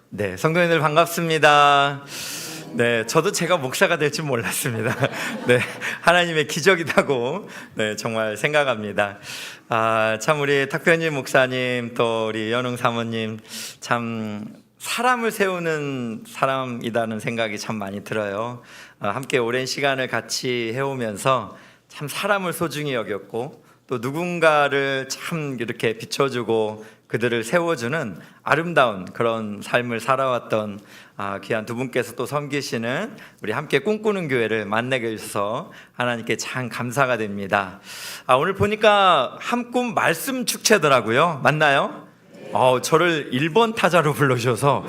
네, 성도님들 반갑습니다. 네, 저도 제가 목사가 될 줄 몰랐습니다. 네, 하나님의 기적이라고 정말 생각합니다. 참 우리 탁변희 목사님 또 우리 연웅 사모님 참 사람을 세우는 사람이라는 생각이 참 많이 들어요. 함께 오랜 시간을 같이 해오면서 참 사람을 소중히 여겼고 또 누군가를 참 이렇게 비춰주고 그들을 세워주는 아름다운 그런 삶을 살아왔던 귀한 두 분께서 또 섬기시는 우리 함께 꿈꾸는 교회를 만나게 해주셔서 하나님께 참 감사가 됩니다. 오늘 보니까 한꿈 말씀 축제더라고요. 맞나요? 저를 1번 타자로 불러주셔서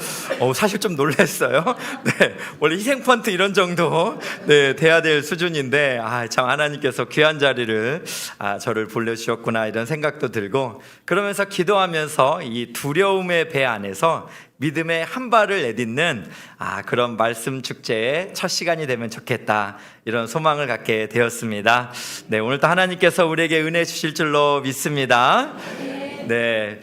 사실 좀 놀랐어요. 네, 원래 희생 펀트 이런 정도 돼야 될 수준인데 참 하나님께서 귀한 자리를 저를 불러주셨구나 이런 생각도 들고, 그러면서 기도하면서 이 두려움의 배 안에서 믿음의 한 발을 내딛는 그런 말씀 축제의 첫 시간이 되면 좋겠다 이런 소망을 갖게 되었습니다. 네, 오늘도 하나님께서 우리에게 은혜 주실 줄로 믿습니다. 네.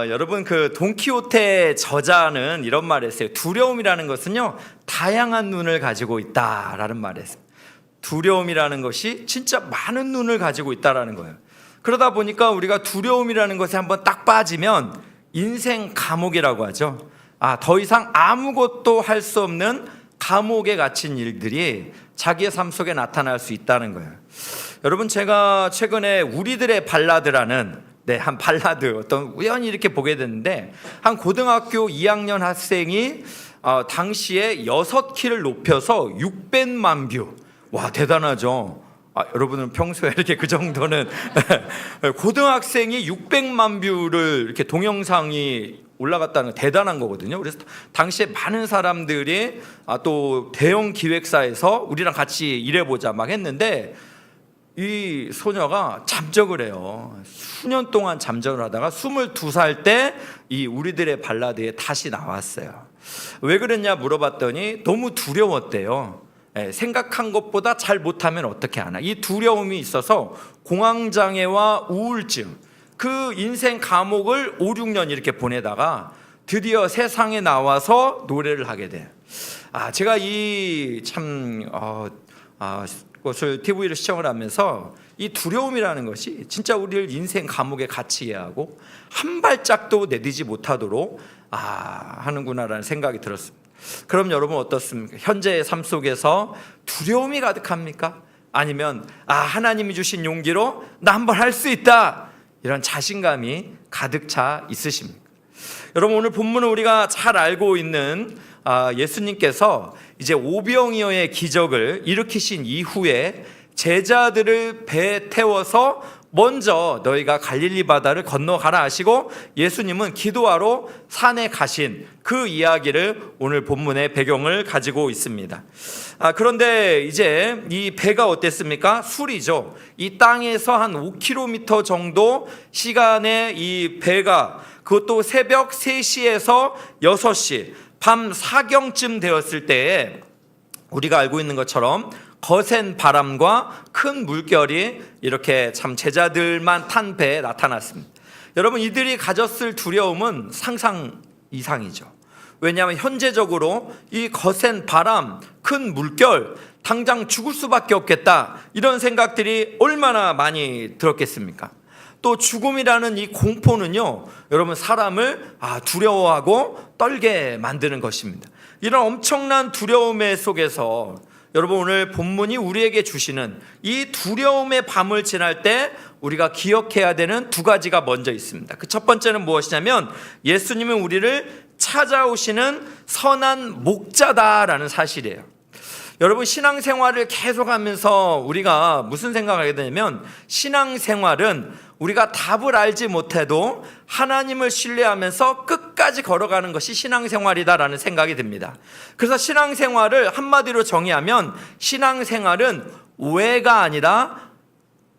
여러분 그 돈키호테 저자는 이런 말을 했어요. 두려움이라는 것은요 다양한 눈을 가지고 있다라는 말을 했어요. 두려움이라는 것이 진짜 많은 눈을 가지고 있다라는 거예요. 그러다 보니까 우리가 두려움이라는 것에 한번 딱 빠지면 인생 감옥이라고 하죠. 더 이상 아무것도 할 수 없는 감옥에 갇힌 일들이 자기의 삶 속에 나타날 수 있다는 거예요. 여러분 제가 최근에 우리들의 발라드라는 한 발라드 어떤 우연히 이렇게 보게 됐는데, 한 고등학교 2학년 학생이 당시에 6키를 높여서 600만 뷰. 와, 대단하죠. 여러분은 평소에 이렇게 그 정도는 고등학생이 600만 뷰를 이렇게 동영상이 올라갔다는 건 대단한 거거든요. 그래서 당시에 많은 사람들이 또 대형 기획사에서 우리랑 같이 일해보자 막 했는데, 이 소녀가 잠적을 해요. 수년 동안 잠적을 하다가 22살 때 이 우리들의 발라드에 다시 나왔어요. 왜 그랬냐 물어봤더니 너무 두려웠대요. 생각한 것보다 잘 못하면 어떻게 하나, 이 두려움이 있어서 공황장애와 우울증, 그 인생 감옥을 5, 6년 이렇게 보내다가 드디어 세상에 나와서 노래를 하게 돼요. 제가 이 것을 TV로 시청을 하면서 이 두려움이라는 것이 진짜 우리를 인생 감옥에 갇히게 하고 한 발짝도 내딛지 못하도록 하는구나라는 생각이 들었습니다. 그럼 여러분 어떻습니까? 현재의 삶 속에서 두려움이 가득합니까? 아니면 하나님이 주신 용기로 나 한번 할 수 있다 이런 자신감이 가득 차 있으십니까? 여러분 오늘 본문은 우리가 잘 알고 있는 예수님께서 이제 오병이어의 기적을 일으키신 이후에 제자들을 배에 태워서 먼저 너희가 갈릴리 바다를 건너가라 하시고 예수님은 기도하러 산에 가신 그 이야기를 오늘 본문의 배경을 가지고 있습니다. 그런데 이제 이 배가 어땠습니까? 술이죠. 이 땅에서 한 5km 정도 시간에 이 배가, 그것도 새벽 3시에서 6시 밤 4경쯤 되었을 때에 우리가 알고 있는 것처럼 거센 바람과 큰 물결이 이렇게 참 제자들만 탄 배에 나타났습니다. 여러분 이들이 가졌을 두려움은 상상 이상이죠. 왜냐하면 현재적으로 이 거센 바람, 큰 물결, 당장 죽을 수밖에 없겠다 이런 생각들이 얼마나 많이 들었겠습니까? 또 죽음이라는 이 공포는요 여러분 사람을 두려워하고 떨게 만드는 것입니다. 이런 엄청난 두려움의 속에서 여러분 오늘 본문이 우리에게 주시는 이 두려움의 밤을 지날 때 우리가 기억해야 되는 두 가지가 먼저 있습니다. 그 첫 번째는 무엇이냐면 예수님은 우리를 찾아오시는 선한 목자다라는 사실이에요. 여러분 신앙생활을 계속하면서 우리가 무슨 생각을 하게 되냐면, 신앙생활은 우리가 답을 알지 못해도 하나님을 신뢰하면서 끝까지 걸어가는 것이 신앙생활이다라는 생각이 듭니다. 그래서 신앙생활을 한마디로 정의하면 신앙생활은 왜가 아니라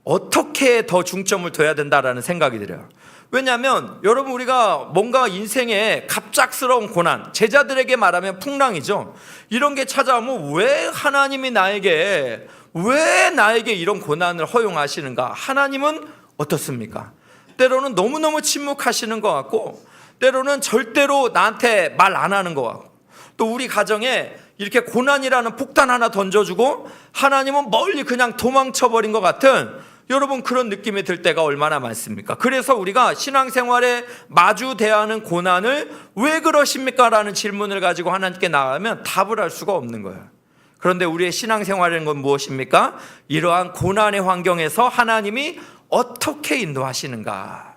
어떻게 더 중점을 둬야 된다라는 생각이 들어요. 왜냐하면 여러분 우리가 뭔가 인생에 갑작스러운 고난, 제자들에게 말하면 풍랑이죠. 이런 게 찾아오면 왜 하나님이 나에게 이런 고난을 허용하시는가? 하나님은 어떻습니까? 때로는 너무너무 침묵하시는 것 같고 때로는 절대로 나한테 말 안 하는 것 같고, 또 우리 가정에 이렇게 고난이라는 폭탄 하나 던져주고 하나님은 멀리 그냥 도망쳐버린 것 같은, 여러분 그런 느낌이 들 때가 얼마나 많습니까? 그래서 우리가 신앙생활에 마주대야 하는 고난을 왜 그러십니까? 라는 질문을 가지고 하나님께 나가면 답을 할 수가 없는 거예요. 그런데 우리의 신앙생활이라는 건 무엇입니까? 이러한 고난의 환경에서 하나님이 어떻게 인도하시는가?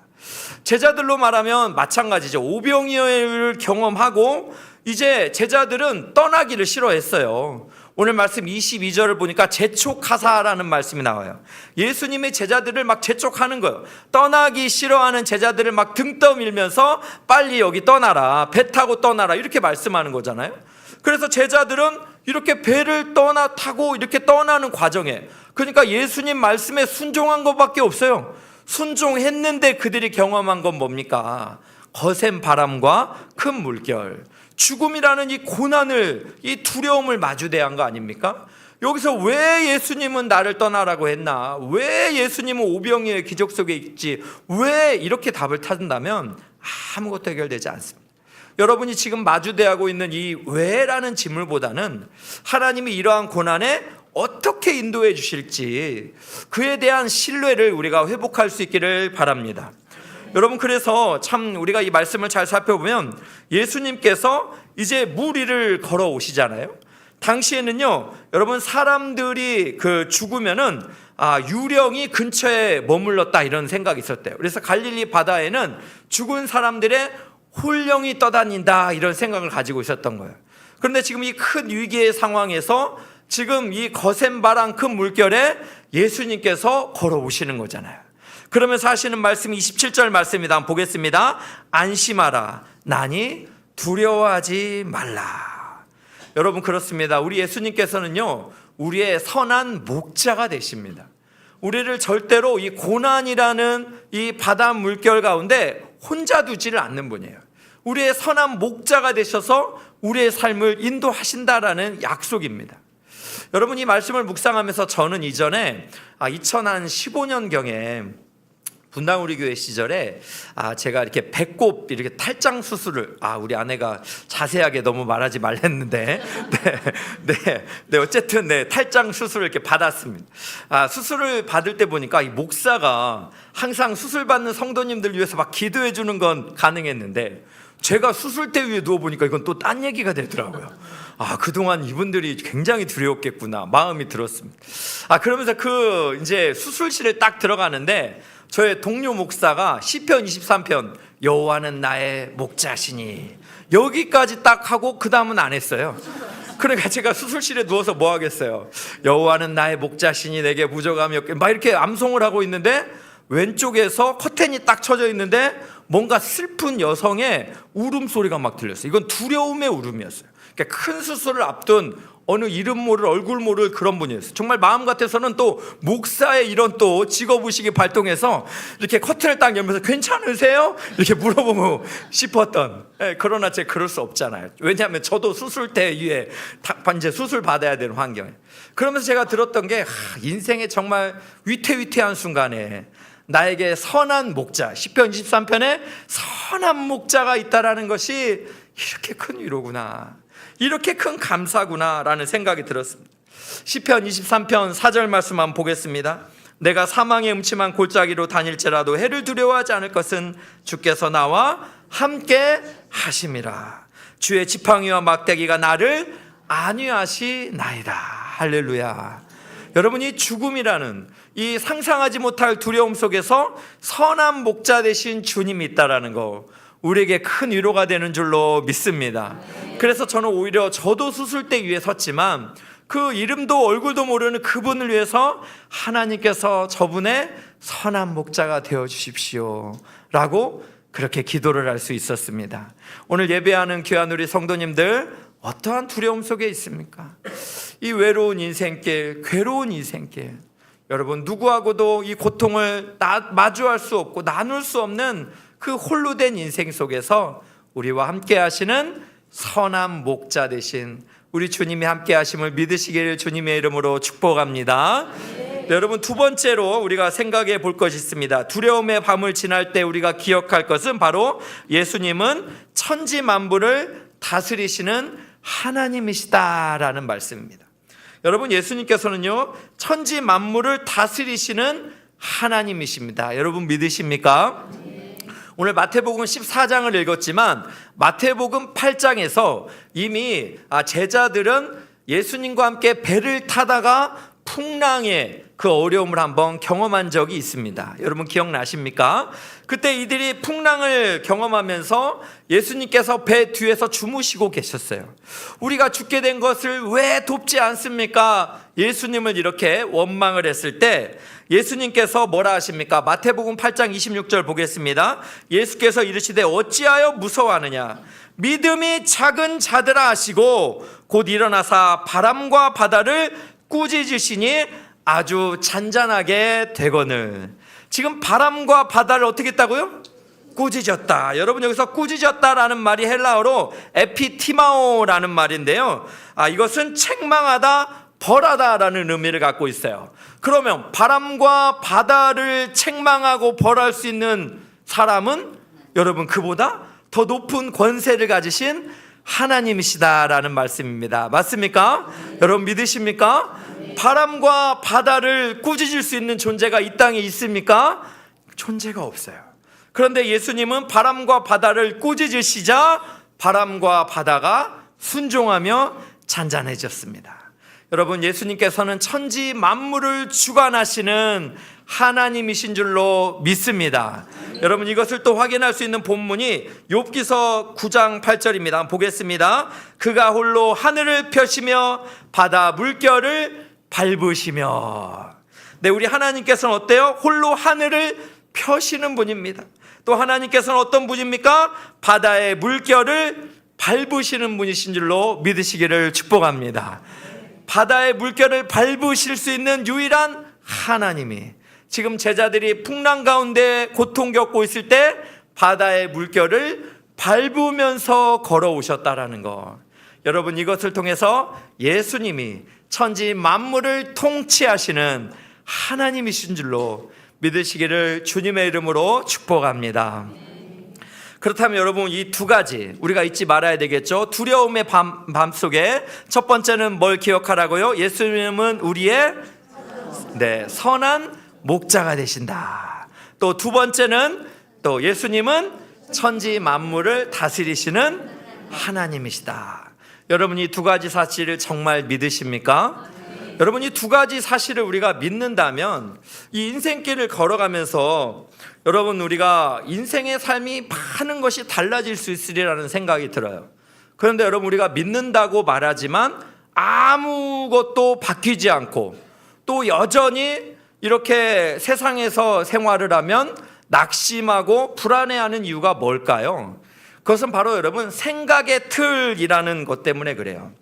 제자들로 말하면 마찬가지죠. 오병이어를 경험하고 이제 제자들은 떠나기를 싫어했어요. 오늘 말씀 22절을 보니까 재촉하사라는 말씀이 나와요. 예수님의 제자들을 막 재촉하는 거예요. 떠나기 싫어하는 제자들을 막 등 떠밀면서 빨리 여기 떠나라, 배 타고 떠나라, 이렇게 말씀하는 거잖아요. 그래서 제자들은 이렇게 배를 타고 이렇게 떠나는 과정에, 그러니까 예수님 말씀에 순종한 것밖에 없어요. 순종했는데 그들이 경험한 건 뭡니까? 거센 바람과 큰 물결, 죽음이라는 이 고난을, 이 두려움을 마주대야 한 거 아닙니까? 여기서 왜 예수님은 나를 떠나라고 했나? 왜 예수님은 오병이어의 기적 속에 있지? 왜 이렇게 답을 찾는다면 아무것도 해결되지 않습니다. 여러분이 지금 마주대하고 있는 이 왜라는 질문보다는 하나님이 이러한 고난에 어떻게 인도해 주실지, 그에 대한 신뢰를 우리가 회복할 수 있기를 바랍니다. 여러분, 그래서 참 우리가 이 말씀을 잘 살펴보면 예수님께서 이제 물 위를 걸어오시잖아요. 당시에는요, 여러분, 사람들이 죽으면은 유령이 근처에 머물렀다, 이런 생각이 있었대요. 그래서 갈릴리 바다에는 죽은 사람들의 홀령이 떠다닌다, 이런 생각을 가지고 있었던 거예요. 그런데 지금 이 큰 위기의 상황에서 지금 이 거센 바람, 큰 물결에 예수님께서 걸어오시는 거잖아요. 그러면서 하시는 말씀이 27절 말씀입니다. 한번 보겠습니다. 안심하라, 나니 두려워하지 말라. 여러분, 그렇습니다. 우리 예수님께서는요, 우리의 선한 목자가 되십니다. 우리를 절대로 이 고난이라는 이 바다 물결 가운데 혼자 두지를 않는 분이에요. 우리의 선한 목자가 되셔서 우리의 삶을 인도하신다라는 약속입니다. 여러분, 이 말씀을 묵상하면서 저는 이전에 2015년경에 분당우리 교회 시절에 제가 이렇게 배꼽 이렇게 탈장 수술을, 우리 아내가 자세하게 너무 말하지 말랬는데 어쨌든 탈장 수술을 이렇게 받았습니다. 수술을 받을 때 보니까 이 목사가 항상 수술 받는 성도님들 위해서 막 기도해 주는 건 가능했는데, 제가 수술대 위에 누워보니까 이건 또 딴 얘기가 되더라고요. 그동안 이분들이 굉장히 두려웠겠구나, 마음이 들었습니다. 그러면서 이제 수술실에 딱 들어가는데, 저의 동료 목사가 시편 23편 여호와는 나의 목자시니, 여기까지 딱 하고 그 다음은 안 했어요. 그러니까 제가 수술실에 누워서 뭐 하겠어요. 여호와는 나의 목자시니 내게 부족함이 없게, 막 이렇게 암송을 하고 있는데, 왼쪽에서 커튼이 딱 쳐져 있는데 뭔가 슬픈 여성의 울음소리가 막 들렸어요. 이건 두려움의 울음이었어요. 그러니까 큰 수술을 앞둔 어느 이름 모를 얼굴 모를 그런 분이었어요. 정말 마음 같아서는 또 목사의 이런 또 직업의식이 발동해서 이렇게 커튼을 딱 열면서 괜찮으세요? 이렇게 물어보고 싶었던, 그러나 제가 그럴 수 없잖아요. 왜냐하면 저도 수술대 위에 이제 수술 받아야 되는 환경이에요. 그러면서 제가 들었던 게, 인생의 정말 위태위태한 순간에 나에게 선한 목자, 시편 23편에 선한 목자가 있다라는 것이 이렇게 큰 위로구나, 이렇게 큰 감사구나 라는 생각이 들었습니다. 시편 23편 4절 말씀 한번 보겠습니다. 내가 사망의 음침한 골짜기로 다닐지라도 해를 두려워하지 않을 것은 주께서 나와 함께 하심이라. 주의 지팡이와 막대기가 나를 안위하시나이다. 할렐루야. 여러분이 죽음이라는 이 상상하지 못할 두려움 속에서 선한 목자 되신 주님이 있다라는 거, 우리에게 큰 위로가 되는 줄로 믿습니다. 그래서 저는 오히려 저도 수술대 위에 섰지만 그 이름도 얼굴도 모르는 그분을 위해서 하나님께서 저분의 선한 목자가 되어 주십시오 라고 그렇게 기도를 할 수 있었습니다. 오늘 예배하는 귀한 우리 성도님들, 어떠한 두려움 속에 있습니까? 이 외로운 인생길, 괴로운 인생길, 여러분 누구하고도 이 고통을 마주할 수 없고 나눌 수 없는 그 홀로 된 인생 속에서 우리와 함께 하시는 선한 목자 되신 우리 주님이 함께 하심을 믿으시기를 주님의 이름으로 축복합니다. 네, 여러분 두 번째로 우리가 생각해 볼 것이 있습니다. 두려움의 밤을 지날 때 우리가 기억할 것은 바로 예수님은 천지 만물을 다스리시는 하나님이시다라는 말씀입니다. 여러분 예수님께서는요 천지 만물을 다스리시는 하나님이십니다. 여러분 믿으십니까? 오늘 마태복음 14장을 읽었지만 마태복음 8장에서 이미 제자들은 예수님과 함께 배를 타다가 풍랑의 그 어려움을 한번 경험한 적이 있습니다. 여러분 기억나십니까? 그때 이들이 풍랑을 경험하면서 예수님께서 배 뒤에서 주무시고 계셨어요. 우리가 죽게 된 것을 왜 돕지 않습니까? 예수님을 이렇게 원망을 했을 때 예수님께서 뭐라 하십니까? 마태복음 8장 26절 보겠습니다. 예수께서 이르시되 어찌하여 무서워하느냐? 믿음이 작은 자들아 하시고 곧 일어나사 바람과 바다를 꾸짖으시니 아주 잔잔하게 되거늘. 지금 바람과 바다를 어떻게 했다고요? 꾸짖었다. 여러분 여기서 꾸짖었다라는 말이 헬라어로 에피티마오라는 말인데요. 이것은 책망하다, 벌하다라는 의미를 갖고 있어요. 그러면 바람과 바다를 책망하고 벌할 수 있는 사람은 여러분 그보다 더 높은 권세를 가지신 하나님이시다라는 말씀입니다. 맞습니까? 여러분 믿으십니까? 바람과 바다를 꾸짖을 수 있는 존재가 이 땅에 있습니까? 존재가 없어요. 그런데 예수님은 바람과 바다를 꾸짖으시자 바람과 바다가 순종하며 잔잔해졌습니다. 여러분 예수님께서는 천지 만물을 주관하시는 하나님이신 줄로 믿습니다. 여러분 이것을 또 확인할 수 있는 본문이 욥기서 9장 8절입니다. 한번 보겠습니다. 그가 홀로 하늘을 펴시며 바다 물결을 밟으시며. 네, 우리 하나님께서는 어때요? 홀로 하늘을 펴시는 분입니다. 또 하나님께서는 어떤 분입니까? 바다의 물결을 밟으시는 분이신 줄로 믿으시기를 축복합니다. 바다의 물결을 밟으실 수 있는 유일한 하나님이 지금 제자들이 풍랑 가운데 고통 겪고 있을 때 바다의 물결을 밟으면서 걸어오셨다라는 것. 여러분 이것을 통해서 예수님이 천지 만물을 통치하시는 하나님이신 줄로 믿으시기를 주님의 이름으로 축복합니다. 그렇다면 여러분 이 두 가지 우리가 잊지 말아야 되겠죠. 두려움의 밤 속에 첫 번째는 뭘 기억하라고요? 예수님은 우리의 선한 목자가 되신다. 또 두 번째는 또 예수님은 천지 만물을 다스리시는 하나님이시다. 여러분 이 두 가지 사실을 정말 믿으십니까? 여러분 이 두 가지 사실을 우리가 믿는다면 이 인생길을 걸어가면서 여러분 우리가 인생의 삶이 많은 것이 달라질 수 있으리라는 생각이 들어요. 그런데 여러분 우리가 믿는다고 말하지만 아무것도 바뀌지 않고 또 여전히 이렇게 세상에서 생활을 하면 낙심하고 불안해하는 이유가 뭘까요? 그것은 바로 여러분 생각의 틀이라는 것 때문에 그래요.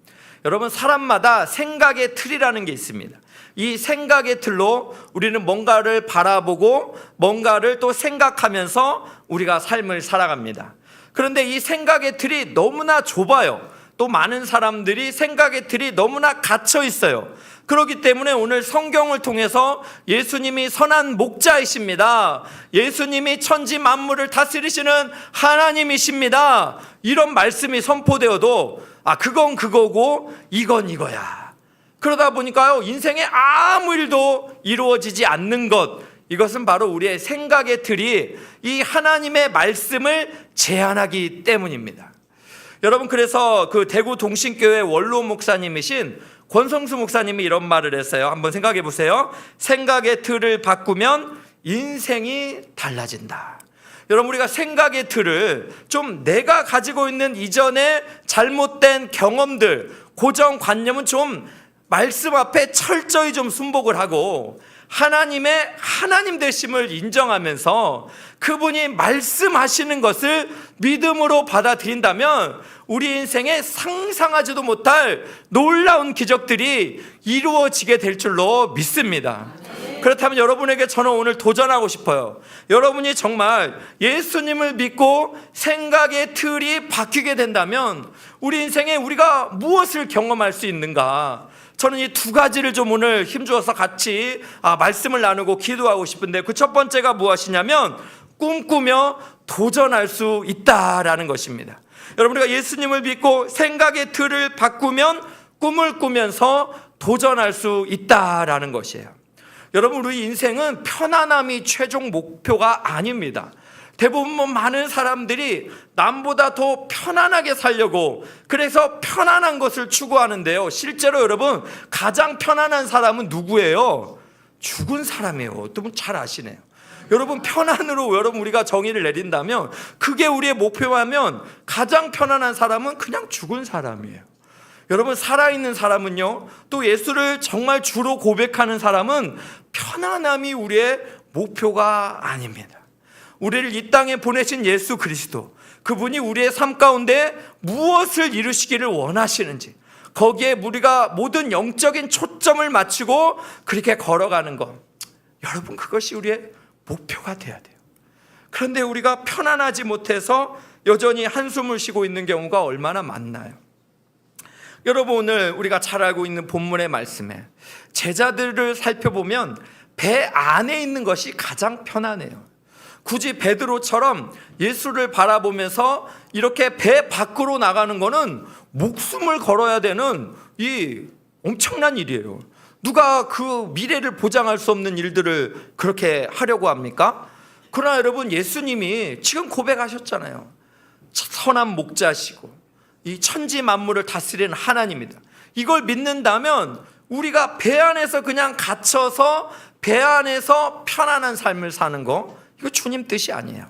여러분 사람마다 생각의 틀이라는 게 있습니다. 이 생각의 틀로 우리는 뭔가를 바라보고 뭔가를 또 생각하면서 우리가 삶을 살아갑니다. 그런데 이 생각의 틀이 너무나 좁아요. 또 많은 사람들이 생각의 틀이 너무나 갇혀 있어요. 그렇기 때문에 오늘 성경을 통해서 예수님이 선한 목자이십니다. 예수님이 천지 만물을 다스리시는 하나님이십니다. 이런 말씀이 선포되어도 그건 그거고 이건 이거야. 그러다 보니까요 인생에 아무 일도 이루어지지 않는 것, 이것은 바로 우리의 생각의 틀이 이 하나님의 말씀을 제한하기 때문입니다. 여러분 그래서 그 대구 동신교회 원로 목사님이신 권성수 목사님이 이런 말을 했어요. 한번 생각해 보세요. 생각의 틀을 바꾸면 인생이 달라진다. 여러분 우리가 생각의 틀을 좀 내가 가지고 있는 이전의 잘못된 경험들, 고정관념은 좀 말씀 앞에 철저히 좀 순복을 하고 하나님의 하나님 되심을 인정하면서 그분이 말씀하시는 것을 믿음으로 받아들인다면 우리 인생에 상상하지도 못할 놀라운 기적들이 이루어지게 될 줄로 믿습니다. 그렇다면 여러분에게 저는 오늘 도전하고 싶어요. 여러분이 정말 예수님을 믿고 생각의 틀이 바뀌게 된다면 우리 인생에 우리가 무엇을 경험할 수 있는가? 저는 이 두 가지를 좀 오늘 힘주어서 같이 말씀을 나누고 기도하고 싶은데, 그 첫 번째가 무엇이냐면 꿈꾸며 도전할 수 있다라는 것입니다. 여러분, 우리가 예수님을 믿고 생각의 틀을 바꾸면 꿈을 꾸면서 도전할 수 있다라는 것이에요. 여러분, 우리 인생은 편안함이 최종 목표가 아닙니다. 대부분 많은 사람들이 남보다 더 편안하게 살려고, 그래서 편안한 것을 추구하는데요, 실제로 여러분 가장 편안한 사람은 누구예요? 죽은 사람이에요. 어떤 분 잘 아시네요. 여러분, 편안으로 여러분 우리가 정의를 내린다면, 그게 우리의 목표라면 가장 편안한 사람은 그냥 죽은 사람이에요. 여러분, 살아있는 사람은요, 또 예수를 정말 주로 고백하는 사람은 편안함이 우리의 목표가 아닙니다. 우리를 이 땅에 보내신 예수 그리스도, 그분이 우리의 삶 가운데 무엇을 이루시기를 원하시는지, 거기에 우리가 모든 영적인 초점을 맞추고 그렇게 걸어가는 것, 여러분, 그것이 우리의 목표가 돼야 돼요. 그런데 우리가 편안하지 못해서 여전히 한숨을 쉬고 있는 경우가 얼마나 많나요? 여러분, 오늘 우리가 잘 알고 있는 본문의 말씀에 제자들을 살펴보면 배 안에 있는 것이 가장 편안해요. 굳이 베드로처럼 예수를 바라보면서 이렇게 배 밖으로 나가는 거는 목숨을 걸어야 되는 이 엄청난 일이에요. 누가 그 미래를 보장할 수 없는 일들을 그렇게 하려고 합니까? 그러나 여러분, 예수님이 지금 고백하셨잖아요. 선한 목자시고 이 천지 만물을 다스리는 하나님이다. 이걸 믿는다면 우리가 배 안에서 그냥 갇혀서 배 안에서 편안한 삶을 사는 거, 이거 주님 뜻이 아니에요.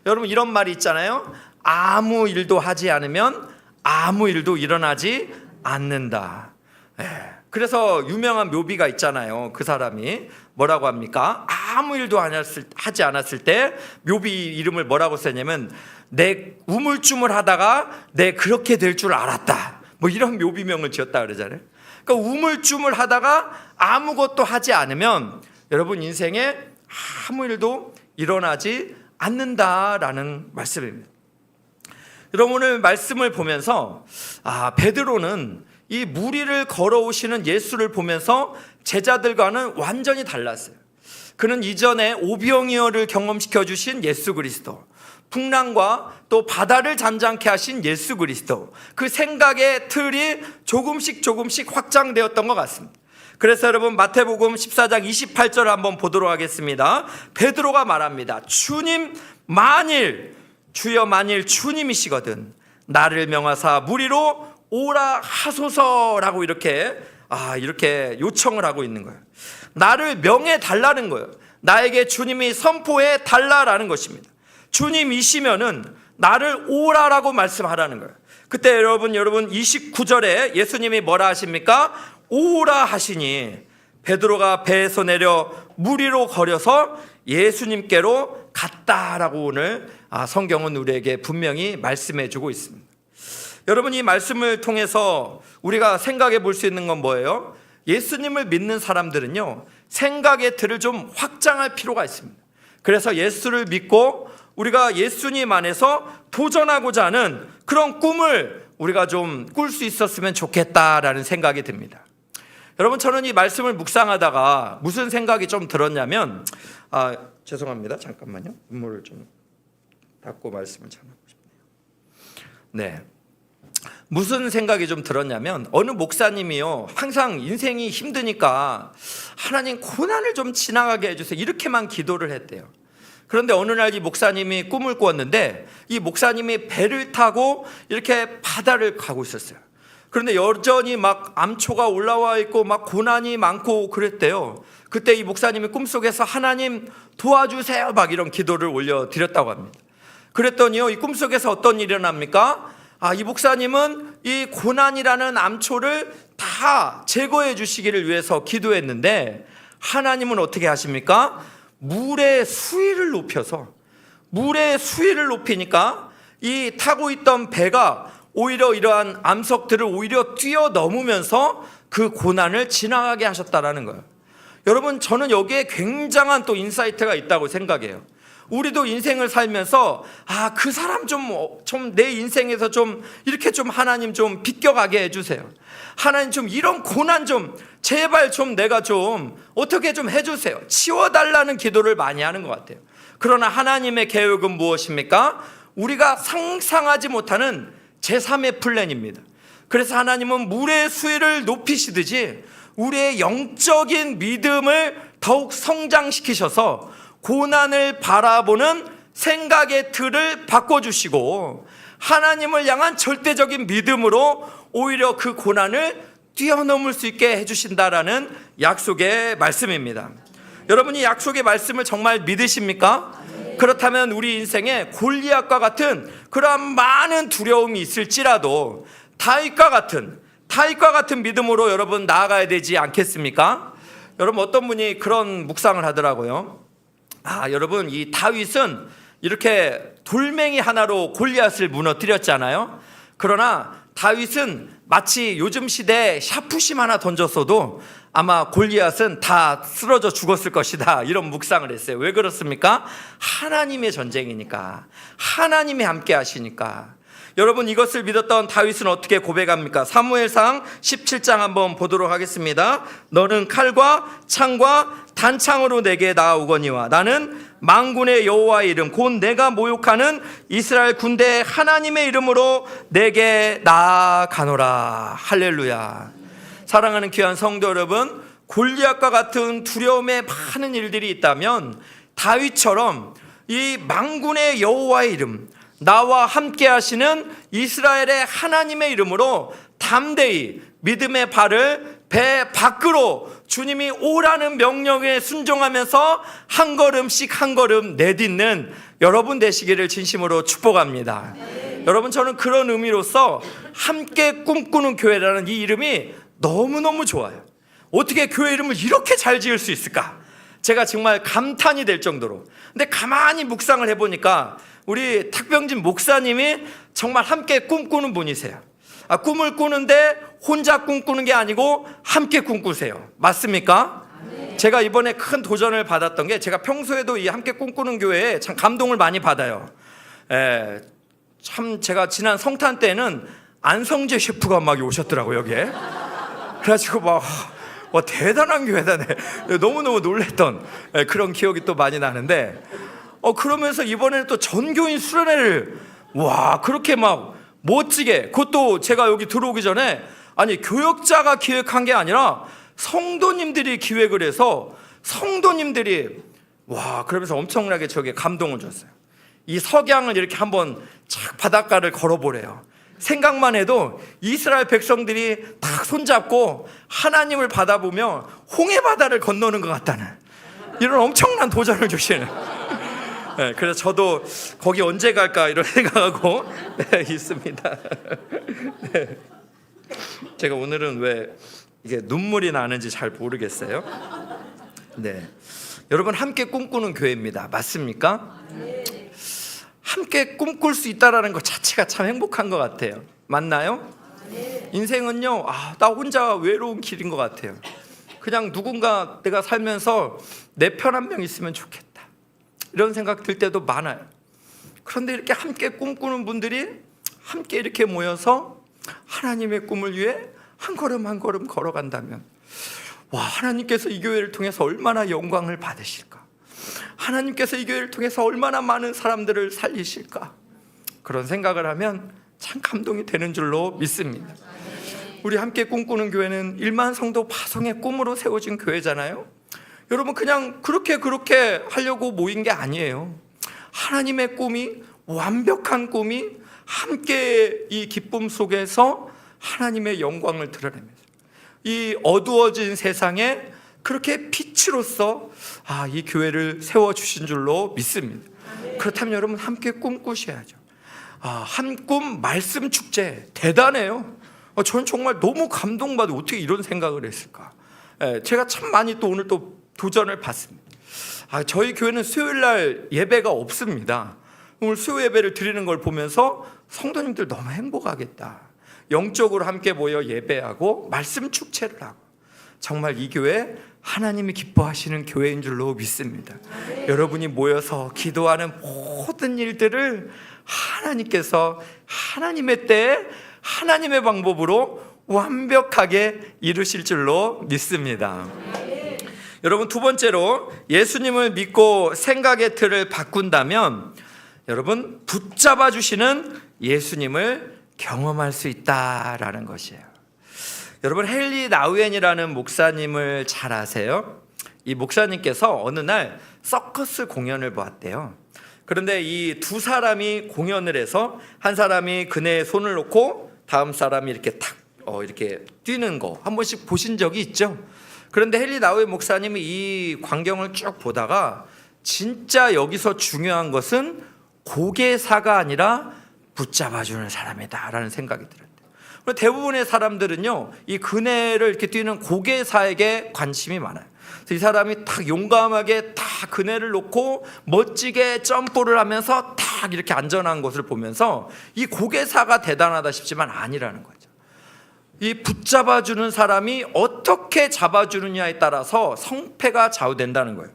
여러분, 이런 말이 있잖아요. 아무 일도 하지 않으면 아무 일도 일어나지 않는다. 그래서 유명한 묘비가 있잖아요. 그 사람이 뭐라고 합니까? 아무 일도 하지 않았을 때 묘비 이름을 뭐라고 썼냐면, 내 우물쭈물 하다가 내 그렇게 될 줄 알았다, 뭐 이런 묘비명을 지었다 그러잖아요. 그러니까 우물쭈물 하다가 아무것도 하지 않으면 여러분 인생에 아무 일도 일어나지 않는다라는 말씀입니다. 여러분, 오늘 말씀을 보면서 베드로는 이 무리를 걸어오시는 예수를 보면서 제자들과는 완전히 달랐어요. 그는 이전에 오병이어를 경험시켜 주신 예수 그리스도, 풍랑과 또 바다를 잠잠케 하신 예수 그리스도, 그 생각의 틀이 조금씩 확장되었던 것 같습니다. 그래서 여러분, 마태복음 14장 28절을 한번 보도록 하겠습니다. 베드로가 말합니다. 주님, 만일, 주여 만일 주님이시거든 나를 명하사 무리로 오라 하소서라고 이렇게 요청을 하고 있는 거예요. 나를 명해 달라는 거예요. 나에게 주님이 선포해 달라라는 것입니다. 주님이시면은 나를 오라라고 말씀하라는 거예요. 그때 여러분 29절에 예수님이 뭐라 하십니까? 오라 하시니 베드로가 배에서 내려 무리로 걸여서 예수님께로 갔다라고 오늘 성경은 우리에게 분명히 말씀해 주고 있습니다. 여러분, 이 말씀을 통해서 우리가 생각해 볼 수 있는 건 뭐예요? 예수님을 믿는 사람들은요, 생각의 틀을 좀 확장할 필요가 있습니다. 그래서 예수를 믿고 우리가 예수님 안에서 도전하고자 하는 그런 꿈을 우리가 좀 꿀 수 있었으면 좋겠다라는 생각이 듭니다. 여러분, 저는 이 말씀을 묵상하다가 무슨 생각이 좀 들었냐면, 죄송합니다. 잠깐만요. 눈물을 좀 닦고 말씀을 전하고 싶네요. 네. 무슨 생각이 좀 들었냐면, 어느 목사님이요, 항상 인생이 힘드니까 하나님 고난을 좀 지나가게 해주세요, 이렇게만 기도를 했대요. 그런데 어느 날 이 목사님이 꿈을 꾸었는데, 이 목사님이 배를 타고 이렇게 바다를 가고 있었어요. 그런데 여전히 막 암초가 올라와 있고 막 고난이 많고 그랬대요. 그때 이 목사님이 꿈속에서 하나님 도와주세요, 막 이런 기도를 올려드렸다고 합니다. 그랬더니요, 이 꿈속에서 어떤 일이 일어납니까? 이 목사님은 이 고난이라는 암초를 다 제거해 주시기를 위해서 기도했는데, 하나님은 어떻게 하십니까? 물의 수위를 높이니까 이 타고 있던 배가 오히려 이러한 암석들을 오히려 뛰어넘으면서 그 고난을 지나가게 하셨다라는 거예요. 여러분, 저는 여기에 굉장한 또 인사이트가 있다고 생각해요. 우리도 인생을 살면서 그 사람 좀 내 인생에서 좀 이렇게 좀 하나님 좀 비껴가게 해주세요. 하나님 좀 이런 고난 좀 제발 좀 내가 좀 어떻게 좀 해주세요. 치워달라는 기도를 많이 하는 것 같아요. 그러나 하나님의 계획은 무엇입니까? 우리가 상상하지 못하는 제3의 플랜입니다. 그래서 하나님은 물의 수위를 높이시듯이 우리의 영적인 믿음을 더욱 성장시키셔서 고난을 바라보는 생각의 틀을 바꿔주시고 하나님을 향한 절대적인 믿음으로 오히려 그 고난을 뛰어넘을 수 있게 해주신다라는 약속의 말씀입니다. 여러분이 약속의 말씀을 정말 믿으십니까? 그렇다면 우리 인생에 골리앗과 같은 그러한 많은 두려움이 있을지라도 다윗과 같은 믿음으로 여러분 나아가야 되지 않겠습니까? 여러분 어떤 분이 그런 묵상을 하더라고요. 여러분 이 다윗은 이렇게 돌멩이 하나로 골리앗을 무너뜨렸잖아요. 그러나 다윗은 마치 요즘 시대에 샤프심 하나 던졌어도 아마 골리앗은 다 쓰러져 죽었을 것이다, 이런 묵상을 했어요. 왜 그렇습니까? 하나님의 전쟁이니까, 하나님이 함께 하시니까. 여러분 이것을 믿었던 다윗은 어떻게 고백합니까? 사무엘상 17장 한번 보도록 하겠습니다. 너는 칼과 창과 단창으로 내게 나아오거니와 나는 만군의 여호와의 이름 곧 내가 모욕하는 이스라엘 군대의 하나님의 이름으로 내게 나아가노라. 할렐루야. 사랑하는 귀한 성도 여러분, 골리앗과 같은 두려움의 많은 일들이 있다면 다윗처럼 이 만군의 여호와의 이름, 나와 함께 하시는 이스라엘의 하나님의 이름으로 담대히 믿음의 발을 배 밖으로 주님이 오라는 명령에 순종하면서 한 걸음씩 한 걸음 내딛는 여러분 되시기를 진심으로 축복합니다. 여러분 저는 그런 의미로서 함께 꿈꾸는 교회라는 이 이름이 너무너무 좋아요. 어떻게 교회 이름을 이렇게 잘 지을 수 있을까? 제가 정말 감탄이 될 정도로. 근데 가만히 묵상을 해보니까 우리 탁병진 목사님이 정말 함께 꿈꾸는 분이세요. 꿈을 꾸는데 혼자 꿈꾸는 게 아니고 함께 꿈꾸세요. 맞습니까? 제가 이번에 큰 도전을 받았던 게, 제가 평소에도 이 함께 꿈꾸는 교회에 참 감동을 많이 받아요. 참 제가 지난 성탄 때는 안성재 셰프가 막 오셨더라고요, 여기에. 그래가지고 막 대단한 교회다네. 너무너무 놀랬던 그런 기억이 또 많이 나는데, 그러면서 이번에는 또 전교인 수련회를 그렇게 막 멋지게, 그것도 제가 여기 들어오기 전에 교역자가 기획한 게 아니라 성도님들이 기획을 해서 성도님들이 그러면서 엄청나게 저게 감동을 줬어요. 이 석양을 이렇게 한번 착 바닷가를 걸어보래요. 생각만 해도 이스라엘 백성들이 딱 손잡고 하나님을 받아보며 홍해바다를 건너는 것 같다는 이런 엄청난 도전을 주시는. 그래서 저도 거기 언제 갈까 이런 생각하고 있습니다. 제가 오늘은 왜 이게 눈물이 나는지 잘 모르겠어요. 여러분 함께 꿈꾸는 교회입니다. 맞습니까? 함께 꿈꿀 수 있다는 것 자체가 참 행복한 것 같아요. 맞나요? 인생은요, 나 혼자 외로운 길인 것 같아요. 그냥 누군가 내가 살면서 내 편 한 명 있으면 좋겠다, 이런 생각 들 때도 많아요. 그런데 이렇게 함께 꿈꾸는 분들이 함께 이렇게 모여서 하나님의 꿈을 위해 한 걸음 한 걸음 걸어간다면, 하나님께서 이 교회를 통해서 얼마나 영광을 받으실까, 하나님께서 이 교회를 통해서 얼마나 많은 사람들을 살리실까, 그런 생각을 하면 참 감동이 되는 줄로 믿습니다. 우리 함께 꿈꾸는 교회는 1만 성도 파송의 꿈으로 세워진 교회잖아요. 여러분 그냥 그렇게 하려고 모인 게 아니에요. 하나님의 꿈이, 완벽한 꿈이 함께 이 기쁨 속에서 하나님의 영광을 드러내면서 이 어두워진 세상에 그렇게 빛으로서 이 교회를 세워주신 줄로 믿습니다. 그렇다면 여러분 함께 꿈꾸셔야죠. 한 꿈 말씀 축제 대단해요. 저는 정말 너무 감동받아. 어떻게 이런 생각을 했을까. 제가 참 많이 또 오늘 또 도전을 받습니다. 저희 교회는 수요일날 예배가 없습니다. 오늘 수요 예배를 드리는 걸 보면서 성도님들 너무 행복하겠다. 영적으로 함께 모여 예배하고 말씀 축제를 하고, 정말 이 교회 하나님이 기뻐하시는 교회인 줄로 믿습니다. 여러분이 모여서 기도하는 모든 일들을 하나님께서 하나님의 때에 하나님의 방법으로 완벽하게 이루실 줄로 믿습니다. 여러분, 두 번째로 예수님을 믿고 생각의 틀을 바꾼다면 여러분, 붙잡아 주시는 예수님을 경험할 수 있다라는 것이에요. 여러분, 헨리 나우엔이라는 목사님을 잘 아세요? 이 목사님께서 어느 날 서커스 공연을 보았대요. 그런데 이 두 사람이 공연을 해서 한 사람이 그네에 손을 놓고 다음 사람이 이렇게 이렇게 뛰는 거 한 번씩 보신 적이 있죠? 그런데 헨리 나우엔 목사님이 이 광경을 쭉 보다가 진짜 여기서 중요한 것은 고개사가 아니라 붙잡아주는 사람이다라는 생각이 들었대요. 대부분의 사람들은요, 이 그네를 이렇게 뛰는 고개사에게 관심이 많아요. 그래서 이 사람이 딱 용감하게 딱 그네를 놓고 멋지게 점프를 하면서 딱 이렇게 안전한 것을 보면서 이 고개사가 대단하다 싶지만 아니라는 거죠. 이 붙잡아주는 사람이 어떻게 잡아주느냐에 따라서 성패가 좌우된다는 거예요.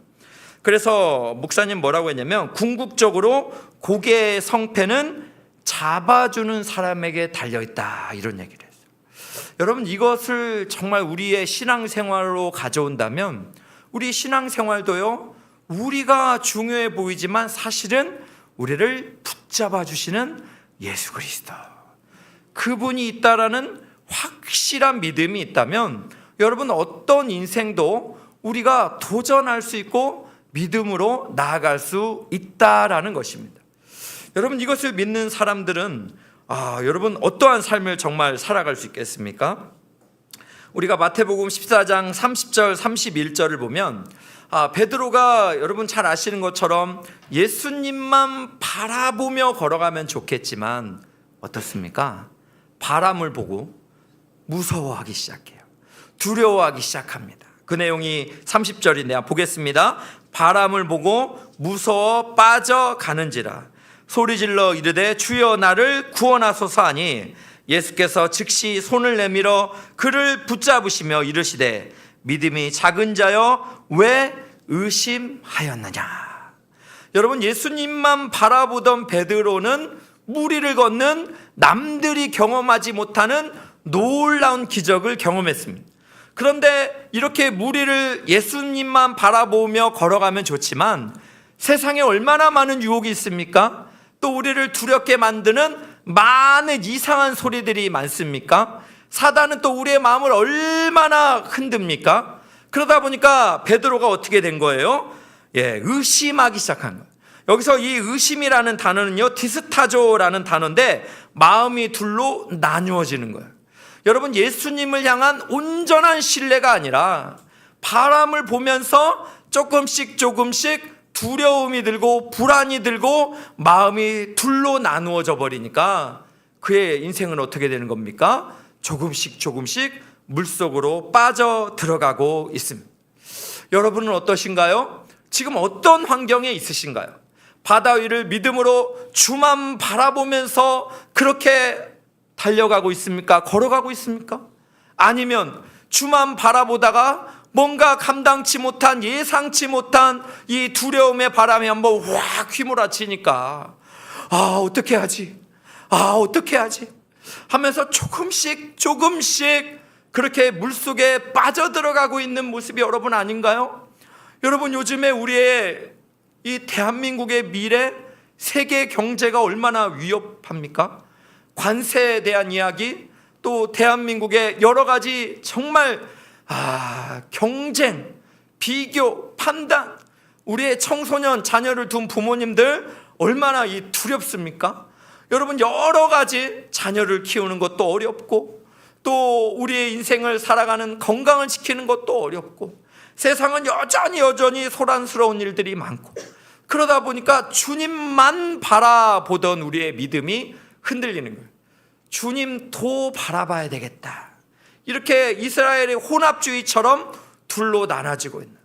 그래서 목사님 뭐라고 했냐면, 궁극적으로 고개의 성패는 잡아주는 사람에게 달려있다, 이런 얘기를 했어요. 여러분, 이것을 정말 우리의 신앙생활로 가져온다면 우리 신앙생활도요, 우리가 중요해 보이지만 사실은 우리를 붙잡아 주시는 예수 그리스도, 그분이 있다라는 확실한 믿음이 있다면 여러분, 어떤 인생도 우리가 도전할 수 있고 믿음으로 나아갈 수 있다라는 것입니다. 여러분, 이것을 믿는 사람들은 여러분 어떠한 삶을 정말 살아갈 수 있겠습니까? 우리가 마태복음 14장 30절 31절을 보면 베드로가 여러분 잘 아시는 것처럼 예수님만 바라보며 걸어가면 좋겠지만 어떻습니까? 바람을 보고 무서워하기 시작해요. 두려워하기 시작합니다. 그 내용이 30절인데요. 보겠습니다. 바람을 보고 무서워 빠져가는지라 소리질러 이르되 주여 나를 구원하소서 하니 예수께서 즉시 손을 내밀어 그를 붙잡으시며 이르시되 믿음이 작은 자여 왜 의심하였느냐. 여러분, 예수님만 바라보던 베드로는 무리를 걷는 남들이 경험하지 못하는 놀라운 기적을 경험했습니다. 그런데 이렇게 무리를 예수님만 바라보며 걸어가면 좋지만 세상에 얼마나 많은 유혹이 있습니까? 또 우리를 두렵게 만드는 많은 이상한 소리들이 많습니까? 사단은 또 우리의 마음을 얼마나 흔듭니까? 그러다 보니까 베드로가 어떻게 된 거예요? 의심하기 시작한 거예요. 여기서 이 의심이라는 단어는요, 디스타조라는 단어인데 마음이 둘로 나누어지는 거예요. 여러분, 예수님을 향한 온전한 신뢰가 아니라 바람을 보면서 조금씩 두려움이 들고 불안이 들고 마음이 둘로 나누어져 버리니까 그의 인생은 어떻게 되는 겁니까? 조금씩 물속으로 빠져 들어가고 있습니다. 여러분은 어떠신가요? 지금 어떤 환경에 있으신가요? 바다 위를 믿음으로 주만 바라보면서 그렇게 달려가고 있습니까? 걸어가고 있습니까? 아니면 주만 바라보다가 뭔가 감당치 못한, 예상치 못한 이 두려움의 바람이 한번 확 휘몰아치니까 어떻게 하지 하면서 조금씩 그렇게 물속에 빠져들어가고 있는 모습이 여러분 아닌가요? 여러분, 요즘에 우리의 이 대한민국의 미래, 세계 경제가 얼마나 위협합니까? 관세에 대한 이야기, 또 대한민국의 여러 가지 정말 경쟁, 비교, 판단, 우리의 청소년 자녀를 둔 부모님들 얼마나 두렵습니까? 여러분, 여러 가지 자녀를 키우는 것도 어렵고 또 우리의 인생을 살아가는 건강을 지키는 것도 어렵고 세상은 여전히 소란스러운 일들이 많고 그러다 보니까 주님만 바라보던 우리의 믿음이 흔들리는 거예요. 주님도 바라봐야 되겠다. 이렇게 이스라엘의 혼합주의처럼 둘로 나눠지고 있는,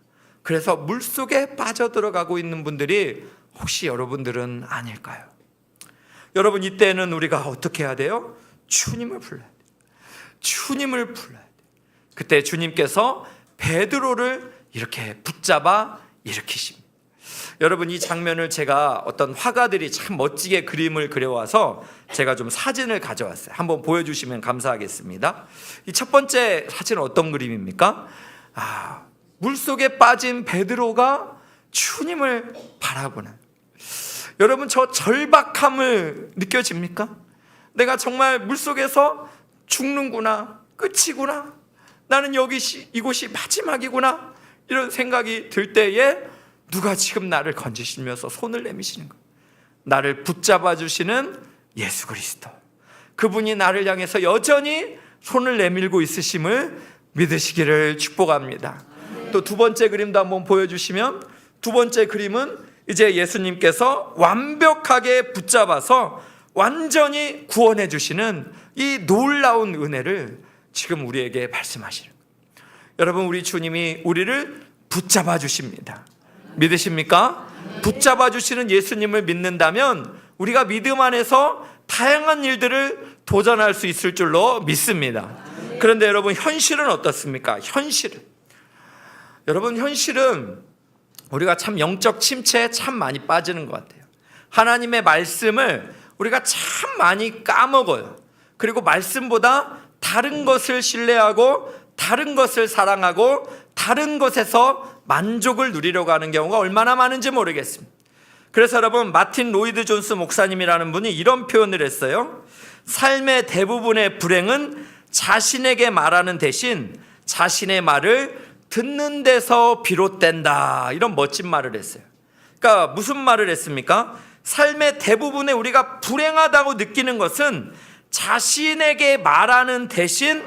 그래서 물속에 빠져들어가고 있는 분들이 혹시 여러분들은 아닐까요? 여러분, 이때는 우리가 어떻게 해야 돼요? 주님을 불러야 돼요. 그때 주님께서 베드로를 이렇게 붙잡아 일으키십니다. 여러분, 이 장면을 제가 어떤 화가들이 참 멋지게 그림을 그려와서 제가 좀 사진을 가져왔어요. 한번 보여주시면 감사하겠습니다. 이 첫 번째 사진은 어떤 그림입니까? 물속에 빠진 베드로가 주님을 바라보는, 여러분, 저 절박함을 느껴집니까? 내가 정말 물속에서 죽는구나, 끝이구나, 나는 이곳이 마지막이구나, 이런 생각이 들 때에 누가 지금 나를 건지시면서 손을 내미시는 거예요. 나를 붙잡아 주시는 예수 그리스도, 그분이 나를 향해서 여전히 손을 내밀고 있으심을 믿으시기를 축복합니다. 또 두 번째 그림도 한번 보여주시면, 두 번째 그림은 이제 예수님께서 완벽하게 붙잡아서 완전히 구원해 주시는 이 놀라운 은혜를 지금 우리에게 말씀하시는 거예요. 여러분, 우리 주님이 우리를 붙잡아 주십니다. 믿으십니까? 붙잡아 주시는 예수님을 믿는다면 우리가 믿음 안에서 다양한 일들을 도전할 수 있을 줄로 믿습니다. 그런데 여러분, 현실은 어떻습니까? 현실은 우리가 참 영적 침체에 참 많이 빠지는 것 같아요. 하나님의 말씀을 우리가 참 많이 까먹어요. 그리고 말씀보다 다른 것을 신뢰하고 다른 것을 사랑하고 다른 것에서 만족을 누리려고 하는 경우가 얼마나 많은지 모르겠습니다. 그래서 여러분, 마틴 로이드 존스 목사님이라는 분이 이런 표현을 했어요. 삶의 대부분의 불행은 자신에게 말하는 대신 자신의 말을 듣는 데서 비롯된다, 이런 멋진 말을 했어요. 그러니까 무슨 말을 했습니까? 삶의 대부분에 우리가 불행하다고 느끼는 것은 자신에게 말하는 대신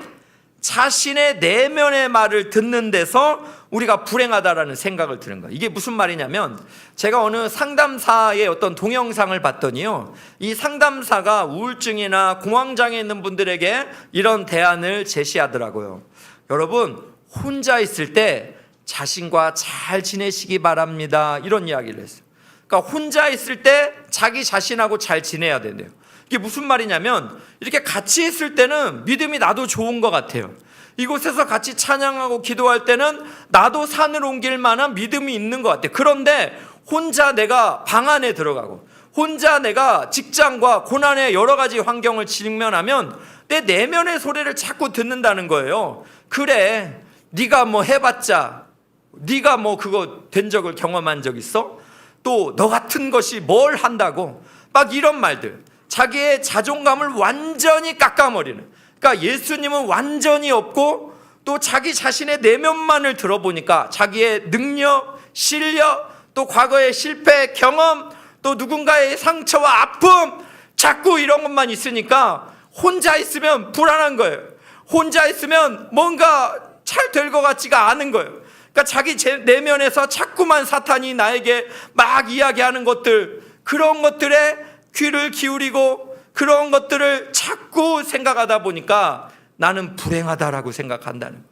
자신의 내면의 말을 듣는 데서 우리가 불행하다라는 생각을 드는 거예요. 이게 무슨 말이냐면, 제가 어느 상담사의 어떤 동영상을 봤더니요, 이 상담사가 우울증이나 공황장애 있는 분들에게 이런 대안을 제시하더라고요. 여러분, 혼자 있을 때 자신과 잘 지내시기 바랍니다, 이런 이야기를 했어요. 그러니까 혼자 있을 때 자기 자신하고 잘 지내야 된대요. 이게 무슨 말이냐면, 이렇게 같이 있을 때는 믿음이 나도 좋은 것 같아요. 이곳에서 같이 찬양하고 기도할 때는 나도 산을 옮길 만한 믿음이 있는 것 같아요. 그런데 혼자 내가 방 안에 들어가고 혼자 내가 직장과 고난의 여러 가지 환경을 직면하면 내 내면의 소리를 자꾸 듣는다는 거예요. 그래, 네가 뭐 해봤자, 네가 뭐 그거 된 적을 경험한 적 있어? 또 너 같은 것이 뭘 한다고, 막 이런 말들, 자기의 자존감을 완전히 깎아버리는. 그러니까 예수님은 완전히 없고, 또 자기 자신의 내면만을 들어보니까 자기의 능력, 실력, 또 과거의 실패, 경험, 또 누군가의 상처와 아픔, 자꾸 이런 것만 있으니까 혼자 있으면 불안한 거예요. 혼자 있으면 뭔가 잘 될 것 같지가 않은 거예요. 그러니까 자기 내면에서 자꾸만 사탄이 나에게 막 이야기하는 것들, 그런 것들에 귀를 기울이고 그런 것들을 자꾸 생각하다 보니까 나는 불행하다라고 생각한다는 거예요.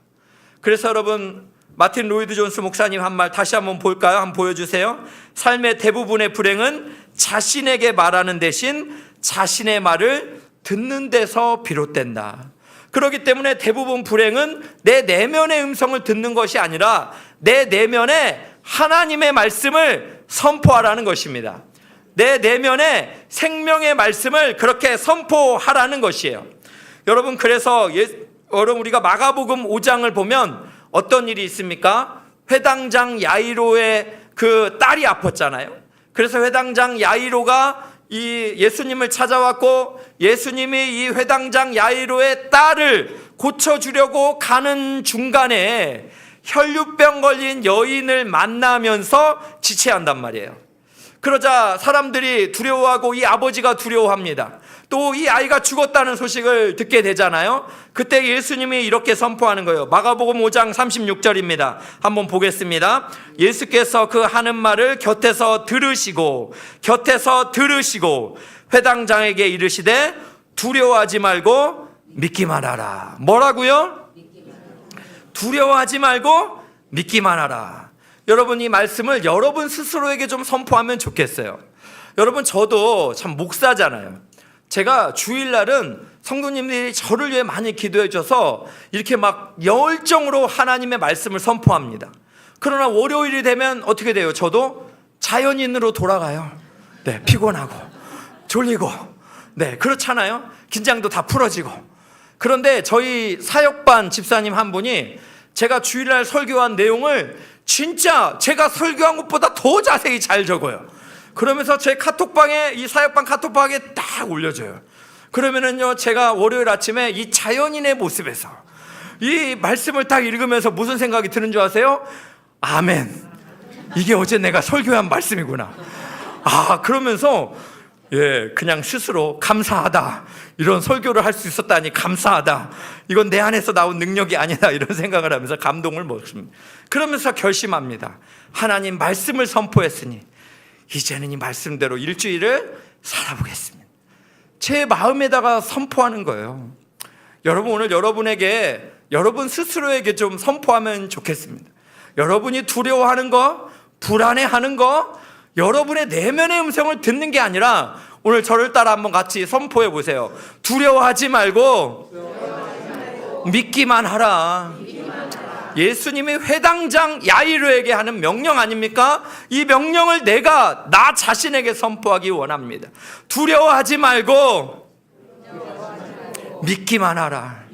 그래서 여러분, 마틴 로이드 존스 목사님 한 말 다시 한번 볼까요? 한번 보여주세요. 삶의 대부분의 불행은 자신에게 말하는 대신 자신의 말을 듣는 데서 비롯된다. 그렇기 때문에 대부분 불행은 내 내면의 음성을 듣는 것이 아니라 내 내면에 하나님의 말씀을 선포하라는 것입니다. 내 내면에 생명의 말씀을 그렇게 선포하라는 것이에요. 여러분, 그래서 여러분, 우리가 마가복음 5장을 보면 어떤 일이 있습니까? 회당장 야이로의 그 딸이 아팠잖아요. 그래서 회당장 야이로가 이 예수님을 찾아왔고, 예수님이 이 회당장 야이로의 딸을 고쳐주려고 가는 중간에 혈류병 걸린 여인을 만나면서 지체한단 말이에요. 그러자 사람들이 두려워하고 이 아버지가 두려워합니다. 또 이 아이가 죽었다는 소식을 듣게 되잖아요. 그때 예수님이 이렇게 선포하는 거예요. 마가복음 5장 36절입니다. 한번 보겠습니다. 예수께서 그 하는 말을 곁에서 들으시고 회당장에게 이르시되 두려워하지 말고 믿기만 하라. 뭐라고요? 두려워하지 말고 믿기만 하라. 여러분, 이 말씀을 여러분 스스로에게 좀 선포하면 좋겠어요. 여러분, 저도 참 목사잖아요. 제가 주일날은 성도님들이 저를 위해 많이 기도해 줘서 이렇게 막 열정으로 하나님의 말씀을 선포합니다. 그러나 월요일이 되면 어떻게 돼요? 저도 자연인으로 돌아가요. 네, 피곤하고 졸리고, 네, 그렇잖아요. 긴장도 다 풀어지고. 그런데 저희 사역반 집사님 한 분이 제가 주일날 설교한 내용을 진짜 제가 설교한 것보다 더 자세히 잘 적어요. 그러면서 제 카톡방에, 이 사역반 카톡방에 딱 올려줘요. 그러면은요, 제가 월요일 아침에 이 자연인의 모습에서 이 말씀을 딱 읽으면서 무슨 생각이 드는 줄 아세요? 아멘. 이게 어제 내가 설교한 말씀이구나. 그러면서 그냥 스스로 감사하다. 이런 설교를 할 수 있었다니 감사하다. 이건 내 안에서 나온 능력이 아니다. 이런 생각을 하면서 감동을 먹습니다. 그러면서 결심합니다. 하나님 말씀을 선포했으니 이제는 이 말씀대로 일주일을 살아보겠습니다. 제 마음에다가 선포하는 거예요. 여러분, 오늘 여러분에게, 여러분 스스로에게 좀 선포하면 좋겠습니다. 여러분이 두려워하는 거, 불안해하는 거, 여러분의 내면의 음성을 듣는 게 아니라 오늘 저를 따라 한번 같이 선포해 보세요. 두려워하지 말고 믿기만 하라. 예수님이 회당장 야이로에게 하는 명령 아닙니까? 이 명령을 내가 나 자신에게 선포하기 원합니다. 두려워하지 말고 믿기만 하라.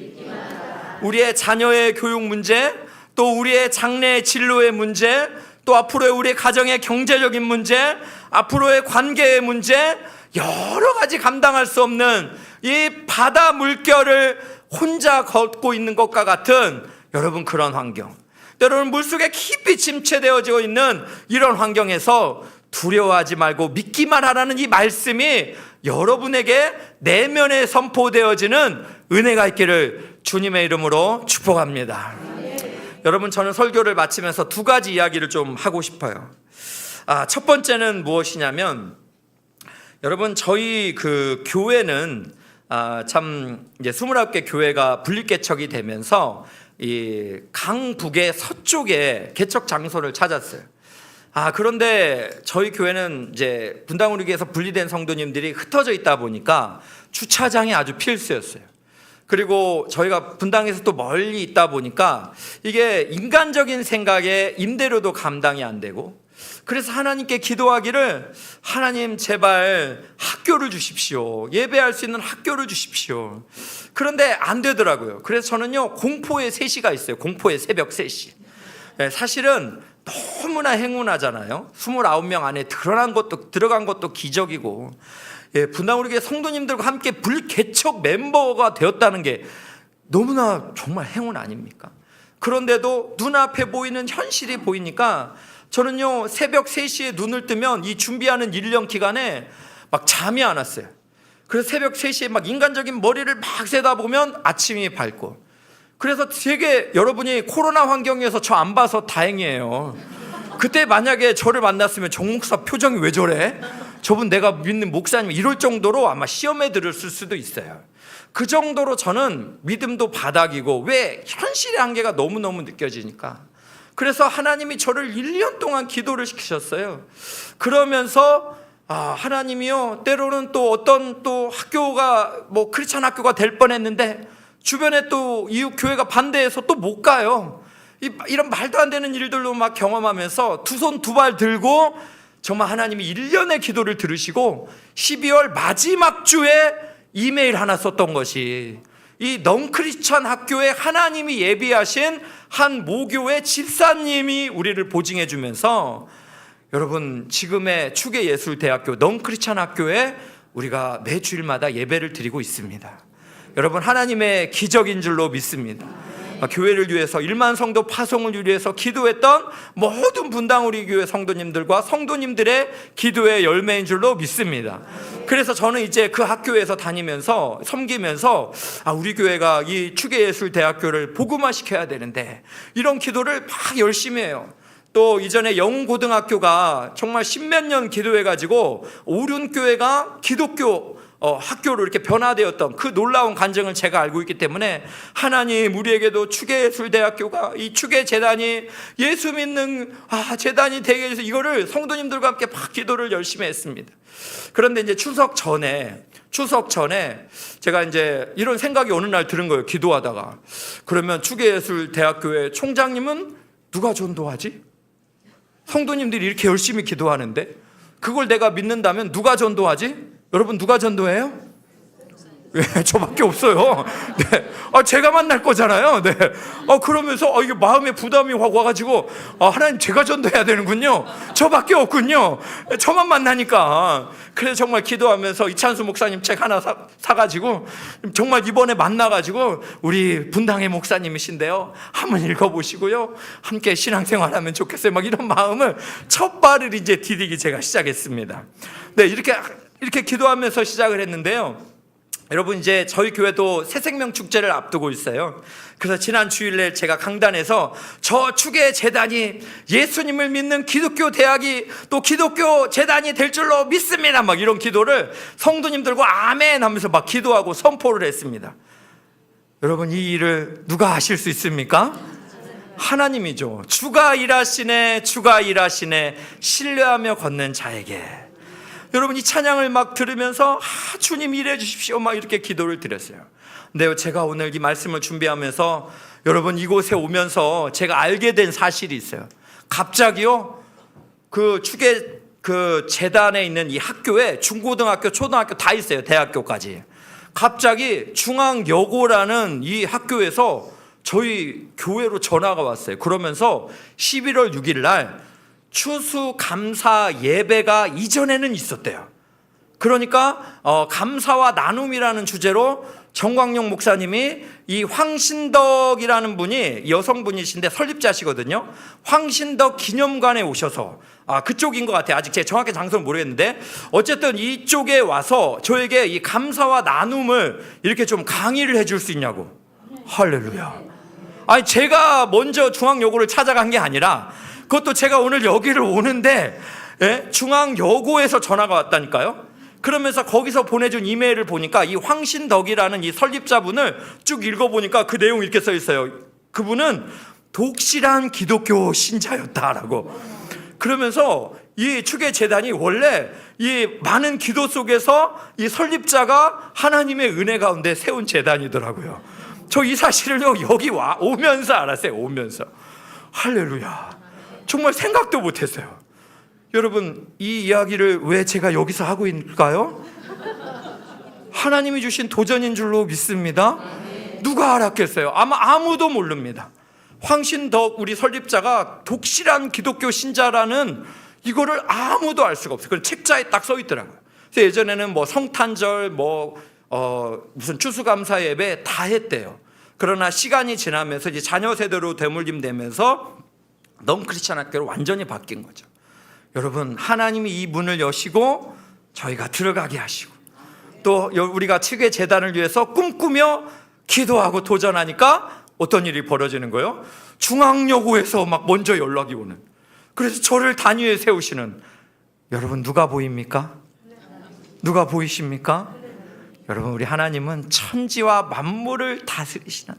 우리의 자녀의 교육 문제, 또 우리의 장래의 진로의 문제, 또 앞으로의 우리의 가정의 경제적인 문제, 앞으로의 관계의 문제, 여러 가지 감당할 수 없는 이 바다 물결을 혼자 걷고 있는 것과 같은 여러분 그런 환경, 때로는 물속에 깊이 침체되어지고 있는 이런 환경에서 두려워하지 말고 믿기만 하라는 이 말씀이 여러분에게 내면에 선포되어지는 은혜가 있기를 주님의 이름으로 축복합니다. 여러분, 저는 설교를 마치면서 두 가지 이야기를 좀 하고 싶어요. 첫 번째는 무엇이냐면, 여러분, 저희 그 교회는 참 이제 29개 교회가 분립개척이 되면서 이 강북의 서쪽에 개척 장소를 찾았어요. 그런데 저희 교회는 이제 분당우리교회에서 분리된 성도님들이 흩어져 있다 보니까 주차장이 아주 필수였어요. 그리고 저희가 분당에서 또 멀리 있다 보니까 이게 인간적인 생각에 임대료도 감당이 안 되고, 그래서 하나님께 기도하기를, 하나님 제발 학교를 주십시오. 예배할 수 있는 학교를 주십시오. 그런데 안 되더라고요. 그래서 저는요, 공포의 3시가 있어요. 공포의 새벽 3시. 사실은 너무나 행운하잖아요. 29명 안에 들어간 것도 기적이고, 분당우리교회 성도님들과 함께 불개척 멤버가 되었다는 게 너무나 정말 행운 아닙니까? 그런데도 눈앞에 보이는 현실이 보이니까 저는요, 새벽 3시에 눈을 뜨면 이 준비하는 1년 기간에 막 잠이 안 왔어요. 그래서 새벽 3시에 막 인간적인 머리를 막 세다 보면 아침이 밝고, 그래서 되게 여러분이 코로나 환경에서 저 안 봐서 다행이에요. 그때 만약에 저를 만났으면 정 목사 표정이 왜 저래? 저분 내가 믿는 목사님, 이럴 정도로 아마 시험에 들었을 수도 있어요. 그 정도로 저는 믿음도 바닥이고, 왜? 현실의 한계가 너무너무 느껴지니까. 그래서 하나님이 저를 1년 동안 기도를 시키셨어요. 그러면서 하나님이요, 때로는 또 어떤 또 학교가 뭐 크리스찬 학교가 될 뻔했는데 주변에 또 이웃 교회가 반대해서 또 못 가요. 이런 말도 안 되는 일들로 막 경험하면서 두 손 두 발 들고 정말 하나님이 1년의 기도를 들으시고 12월 마지막 주에 이메일 하나 썼던 것이, 이 넌크리스찬 학교에 하나님이 예비하신 한 모교의 집사님이 우리를 보증해 주면서, 여러분 지금의 추계예술대학교 넌크리스찬 학교에 우리가 매주일마다 예배를 드리고 있습니다. 여러분, 하나님의 기적인 줄로 믿습니다. 교회를 위해서 1만 성도 파송을 위해서 기도했던 모든 분당우리 교회 성도님들과 성도님들의 기도의 열매인 줄로 믿습니다. 그래서 저는 이제 그 학교에서 다니면서 섬기면서 우리 교회가 이 추계예술대학교를 복음화시켜야 되는데 이런 기도를 막 열심히 해요. 또 이전에 영웅고등학교가 정말 십몇 년 기도해가지고 오륜교회가 기독교 학교로 이렇게 변화되었던 그 놀라운 간증을 제가 알고 있기 때문에 하나님 우리에게도 추계예술대학교가 이 추계재단이 예수 믿는 재단이 되게 해서 이거를 성도님들과 함께 막 기도를 열심히 했습니다. 그런데 이제 추석 전에 제가 이제 이런 생각이 어느 날 들은 거예요. 기도하다가. 그러면 추계예술대학교의 총장님은 누가 전도하지? 성도님들이 이렇게 열심히 기도하는데 그걸 내가 믿는다면 누가 전도하지? 여러분 누가 전도해요? 네, 저밖에 없어요. 네. 제가 만날 거잖아요. 네. 그러면서 이게 마음에 부담이 확 와가지고 하나님 제가 전도해야 되는군요. 저밖에 없군요. 저만 만나니까. 그래서 정말 기도하면서 이찬수 목사님 책 하나 사가지고 정말 이번에 만나가지고 우리 분당의 목사님이신데요. 한번 읽어보시고요. 함께 신앙생활하면 좋겠어요. 막 이런 마음을 첫 발을 이제 디디기 제가 시작했습니다. 네, 이렇게 기도하면서 시작을 했는데요. 여러분 이제 저희 교회도 새생명 축제를 앞두고 있어요. 그래서 지난 주일날 제가 강단에서 저 추계재단이 예수님을 믿는 기독교 대학이 또 기독교 재단이 될 줄로 믿습니다. 막 이런 기도를 성도님들과 아멘 하면서 막 기도하고 선포를 했습니다. 여러분 이 일을 누가 하실 수 있습니까? 하나님이죠. 주가 일하시네 신뢰하며 걷는 자에게. 여러분 이 찬양을 막 들으면서 주님 일해 주십시오 막 이렇게 기도를 드렸어요. 근데 제가 오늘 이 말씀을 준비하면서 여러분 이곳에 오면서 제가 알게 된 사실이 있어요. 갑자기요 그 재단에 있는 이 학교에 중고등학교 초등학교 다 있어요. 대학교까지. 갑자기 중앙여고라는 이 학교에서 저희 교회로 전화가 왔어요. 그러면서 11월 6일 날 추수감사 예배가 이전에는 있었대요. 그러니까 감사와 나눔이라는 주제로 정광용 목사님이 이 황신덕이라는 분이 여성분이신데 설립자시거든요. 황신덕 기념관에 오셔서 그쪽인 것 같아요. 아직 제 정확히 장소는 모르겠는데 어쨌든 이쪽에 와서 저에게 이 감사와 나눔을 이렇게 좀 강의를 해줄 수 있냐고. 할렐루야. 제가 먼저 중앙여고를 찾아간 게 아니라 그것도 제가 오늘 여기를 오는데 중앙여고에서 전화가 왔다니까요. 그러면서 거기서 보내준 이메일을 보니까 이 황신덕이라는 이 설립자분을 쭉 읽어보니까 그 내용이 이렇게 써 있어요. 그분은 독실한 기독교 신자였다라고. 그러면서 이 추계재단이 원래 이 많은 기도 속에서 이 설립자가 하나님의 은혜 가운데 세운 재단이더라고요. 저 이 사실을요 여기 오면서 알았어요. 오면서. 할렐루야. 정말 생각도 못했어요. 여러분 이 이야기를 왜 제가 여기서 하고 있을까요? 하나님이 주신 도전인 줄로 믿습니다. 누가 알았겠어요? 아마 아무도 모릅니다. 황신덕 우리 설립자가 독실한 기독교 신자라는 이거를 아무도 알 수가 없어요. 그건 책자에 딱 써 있더라고요. 그래서 예전에는 뭐 성탄절 무슨 추수감사 예배 다 했대요. 그러나 시간이 지나면서 이제 자녀 세대로 되물림 되면서 넌크리스천 학교로 완전히 바뀐 거죠. 여러분 하나님이 이 문을 여시고 저희가 들어가게 하시고 또 우리가 추계재단을 위해서 꿈꾸며 기도하고 도전하니까 어떤 일이 벌어지는 거예요? 중앙여고에서 막 먼저 연락이 오는. 그래서 저를 단위에 세우시는. 여러분 누가 보입니까? 누가 보이십니까? 여러분 우리 하나님은 천지와 만물을 다스리시는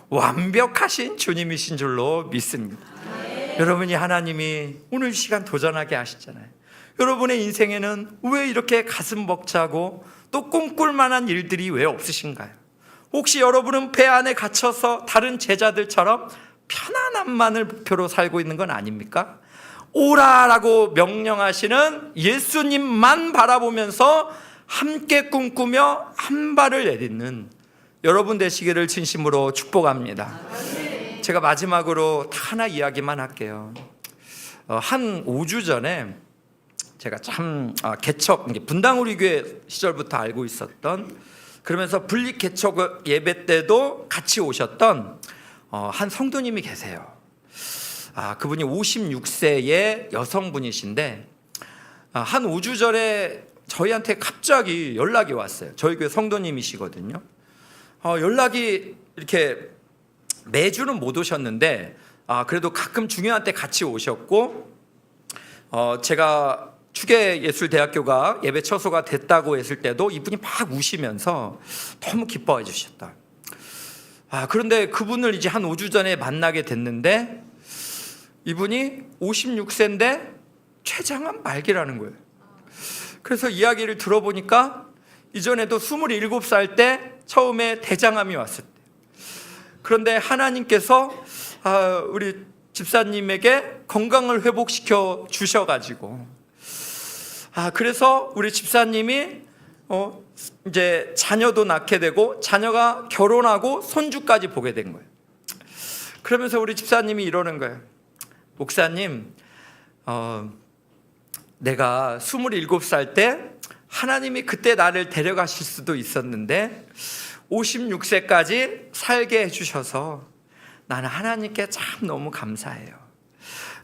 완벽하신 주님이신 줄로 믿습니다. 여러분이 하나님이 오늘 시간 도전하게 하시잖아요. 여러분의 인생에는 왜 이렇게 가슴 벅차고 또 꿈꿀 만한 일들이 왜 없으신가요? 혹시 여러분은 배 안에 갇혀서 다른 제자들처럼 편안함만을 목표로 살고 있는 건 아닙니까? 오라라고 명령하시는 예수님만 바라보면서 함께 꿈꾸며 한 발을 내딛는 여러분 되시기를 진심으로 축복합니다. 제가 마지막으로 하나 이야기만 할게요. 한 5주 전에 제가 참 개척 분당 우리 교회 시절부터 알고 있었던, 그러면서 분립 개척 예배 때도 같이 오셨던 한 성도님이 계세요. 그분이 56세의 여성분이신데 한 5주 전에 저희한테 갑자기 연락이 왔어요. 저희 교회 성도님이시거든요. 연락이 이렇게 매주는 못 오셨는데 그래도 가끔 중요한 때 같이 오셨고 제가 추계예술대학교가 예배 처소가 됐다고 했을 때도 이분이 막 우시면서 너무 기뻐해 주셨다. 그런데 그분을 이제 한 5주 전에 만나게 됐는데 이분이 56세인데 췌장암 말기라는 거예요. 그래서 이야기를 들어보니까 이전에도 27살 때 처음에 대장암이 왔을 때, 그런데 하나님께서 우리 집사님에게 건강을 회복시켜 주셔가지고 그래서 우리 집사님이 이제 자녀도 낳게 되고 자녀가 결혼하고 손주까지 보게 된 거예요. 그러면서 우리 집사님이 이러는 거예요. 목사님, 내가 27살 때 하나님이 그때 나를 데려가실 수도 있었는데 56세까지 살게 해주셔서 나는 하나님께 참 너무 감사해요.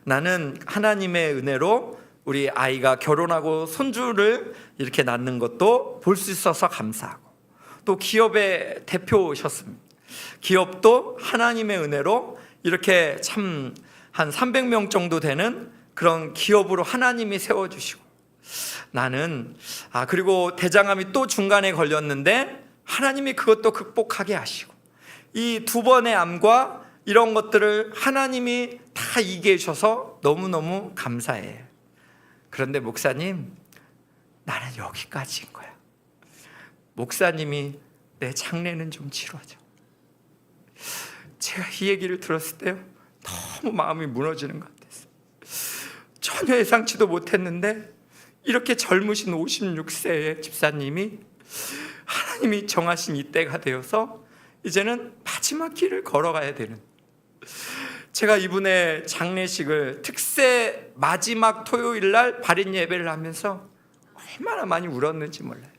나는 하나님의 은혜로 우리 아이가 결혼하고 손주를 이렇게 낳는 것도 볼 수 있어서 감사하고, 또 기업의 대표셨습니다. 기업도 하나님의 은혜로 이렇게 참 한 300명 정도 되는 그런 기업으로 하나님이 세워주시고, 나는 그리고 대장암이 또 중간에 걸렸는데 하나님이 그것도 극복하게 하시고, 이 두 번의 암과 이런 것들을 하나님이 다 이기해 주셔서 너무너무 감사해. 그런데 목사님, 나는 여기까지인 거야. 목사님이 내 장례는 좀 치러줘. 제가 이 얘기를 들었을 때요, 너무 마음이 무너지는 것 같았어요. 전혀 예상치도 못했는데 이렇게 젊으신 56세의 집사님이 하나님이 정하신 이때가 되어서 이제는 마지막 길을 걸어가야 되는, 제가 이분의 장례식을 특세 마지막 토요일 날 발인 예배를 하면서 얼마나 많이 울었는지 몰라요.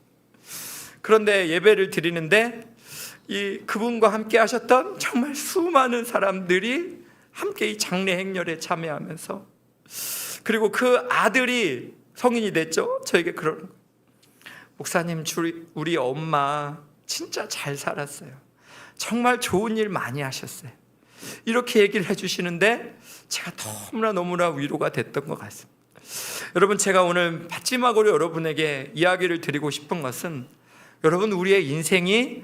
그런데 예배를 드리는데 그분과 함께 하셨던 정말 수많은 사람들이 함께 이 장례 행렬에 참여하면서, 그리고 그 아들이 성인이 됐죠. 저에게 그러는 거예요. 목사님, 우리 엄마 진짜 잘 살았어요. 정말 좋은 일 많이 하셨어요. 이렇게 얘기를 해주시는데 제가 너무나 위로가 됐던 것 같습니다. 여러분, 제가 오늘 마지막으로 여러분에게 이야기를 드리고 싶은 것은, 여러분, 우리의 인생이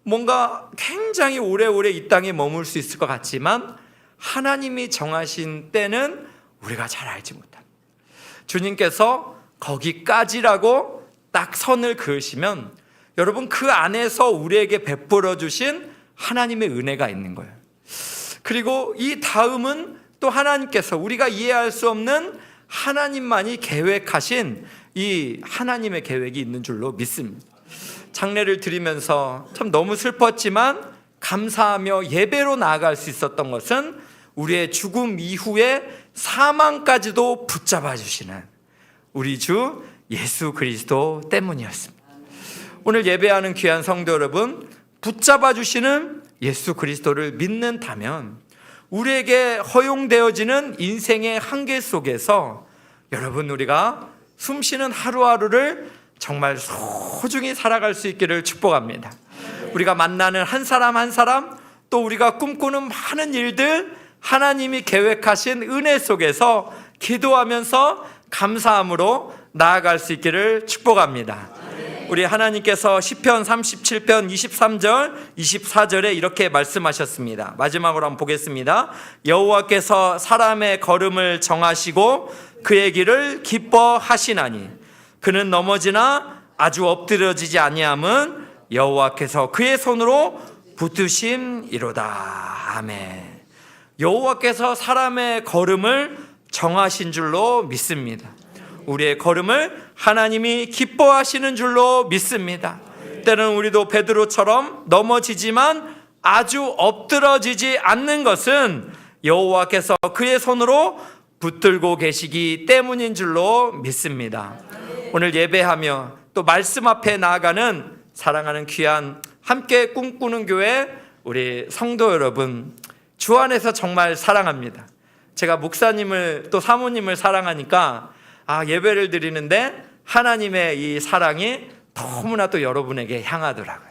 뭔가 굉장히 오래오래 이 땅에 머물 수 있을 것 같지만 하나님이 정하신 때는 우리가 잘 알지 못합니다. 주님께서 거기까지라고 딱 선을 그으시면 여러분, 그 안에서 우리에게 베풀어 주신 하나님의 은혜가 있는 거예요. 그리고 이 다음은 또 하나님께서 우리가 이해할 수 없는 하나님만이 계획하신 이 하나님의 계획이 있는 줄로 믿습니다. 장례를 드리면서 참 너무 슬펐지만 감사하며 예배로 나아갈 수 있었던 것은 우리의 죽음 이후에 사망까지도 붙잡아 주시는 우리 주 예수 그리스도 때문이었습니다. 오늘 예배하는 귀한 성도 여러분, 붙잡아 주시는 예수 그리스도를 믿는다면 우리에게 허용되어지는 인생의 한계 속에서 여러분, 우리가 숨쉬는 하루하루를 정말 소중히 살아갈 수 있기를 축복합니다. 우리가 만나는 한 사람 한 사람, 또 우리가 꿈꾸는 많은 일들, 하나님이 계획하신 은혜 속에서 기도하면서 감사함으로 나아갈 수 있기를 축복합니다. 우리 하나님께서 시편 37편 23절 24절에 이렇게 말씀하셨습니다. 마지막으로 한번 보겠습니다. 여호와께서 사람의 걸음을 정하시고 그의 길을 기뻐하시나니 그는 넘어지나 아주 엎드려지지 아니함은 여호와께서 그의 손으로 붙드심이로다. 아멘. 여호와께서 사람의 걸음을 정하신 줄로 믿습니다. 우리의 걸음을 하나님이 기뻐하시는 줄로 믿습니다. 때는 우리도 베드로처럼 넘어지지만 아주 엎드러지지 않는 것은 여호와께서 그의 손으로 붙들고 계시기 때문인 줄로 믿습니다. 오늘 예배하며 또 말씀 앞에 나아가는 사랑하는 귀한 함께 꿈꾸는 교회 우리 성도 여러분, 주 안에서 정말 사랑합니다. 제가 목사님을 또 사모님을 사랑하니까 예배를 드리는데 하나님의 이 사랑이 너무나 또 여러분에게 향하더라고요.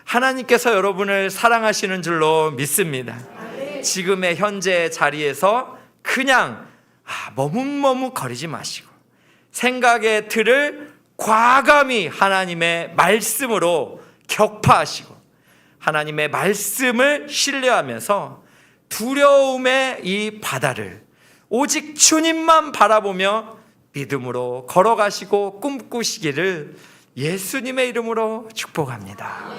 하나님께서 여러분을 사랑하시는 줄로 믿습니다. 지금의 현재 자리에서 그냥 머뭇머뭇거리지 마시고 생각의 틀을 과감히 하나님의 말씀으로 격파하시고 하나님의 말씀을 신뢰하면서 두려움의 이 바다를 오직 주님만 바라보며 믿음으로 걸어가시고 꿈꾸시기를 예수님의 이름으로 축복합니다.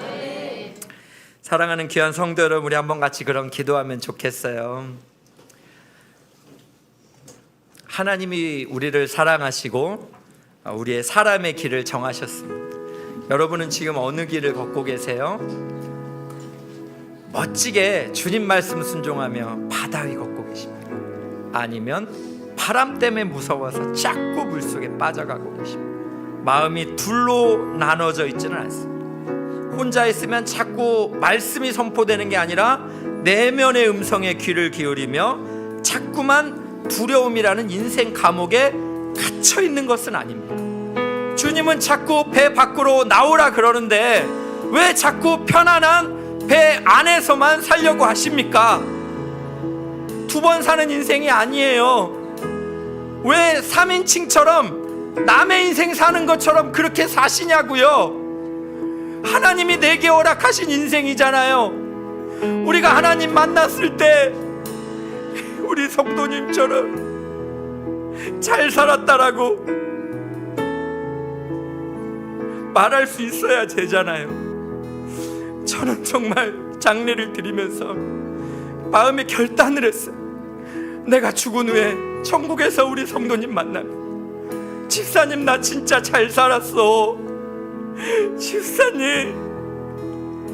사랑하는 귀한 성도 여러분, 우리 한번 같이 그럼 기도하면 좋겠어요. 하나님이 우리를 사랑하시고 우리의 사람의 길을 정하셨습니다. 여러분은 지금 어느 길을 걷고 계세요? 멋지게 주님 말씀 순종하며 바다 위 걷고 계십니까? 아니면 바람 때문에 무서워서 자꾸 물속에 빠져가고 계십니까? 마음이 둘로 나눠져 있지는 않습니다. 혼자 있으면 자꾸 말씀이 선포되는 게 아니라 내면의 음성에 귀를 기울이며 자꾸만 두려움이라는 인생 감옥에 갇혀 있는 것은 아닙니다. 주님은 자꾸 배 밖으로 나오라 그러는데 왜 자꾸 편안한 배 안에서만 살려고 하십니까? 두 번 사는 인생이 아니에요. 왜 3인칭처럼 남의 인생 사는 것처럼 그렇게 사시냐고요? 하나님이 내게 허락하신 인생이잖아요. 우리가 하나님 만났을 때 우리 성도님처럼 잘 살았다라고 말할 수 있어야 되잖아요. 저는 정말 장례를 드리면서 마음의 결단을 했어요. 내가 죽은 후에 천국에서 우리 성도님 만나면 집사님 나 진짜 잘 살았어. 집사님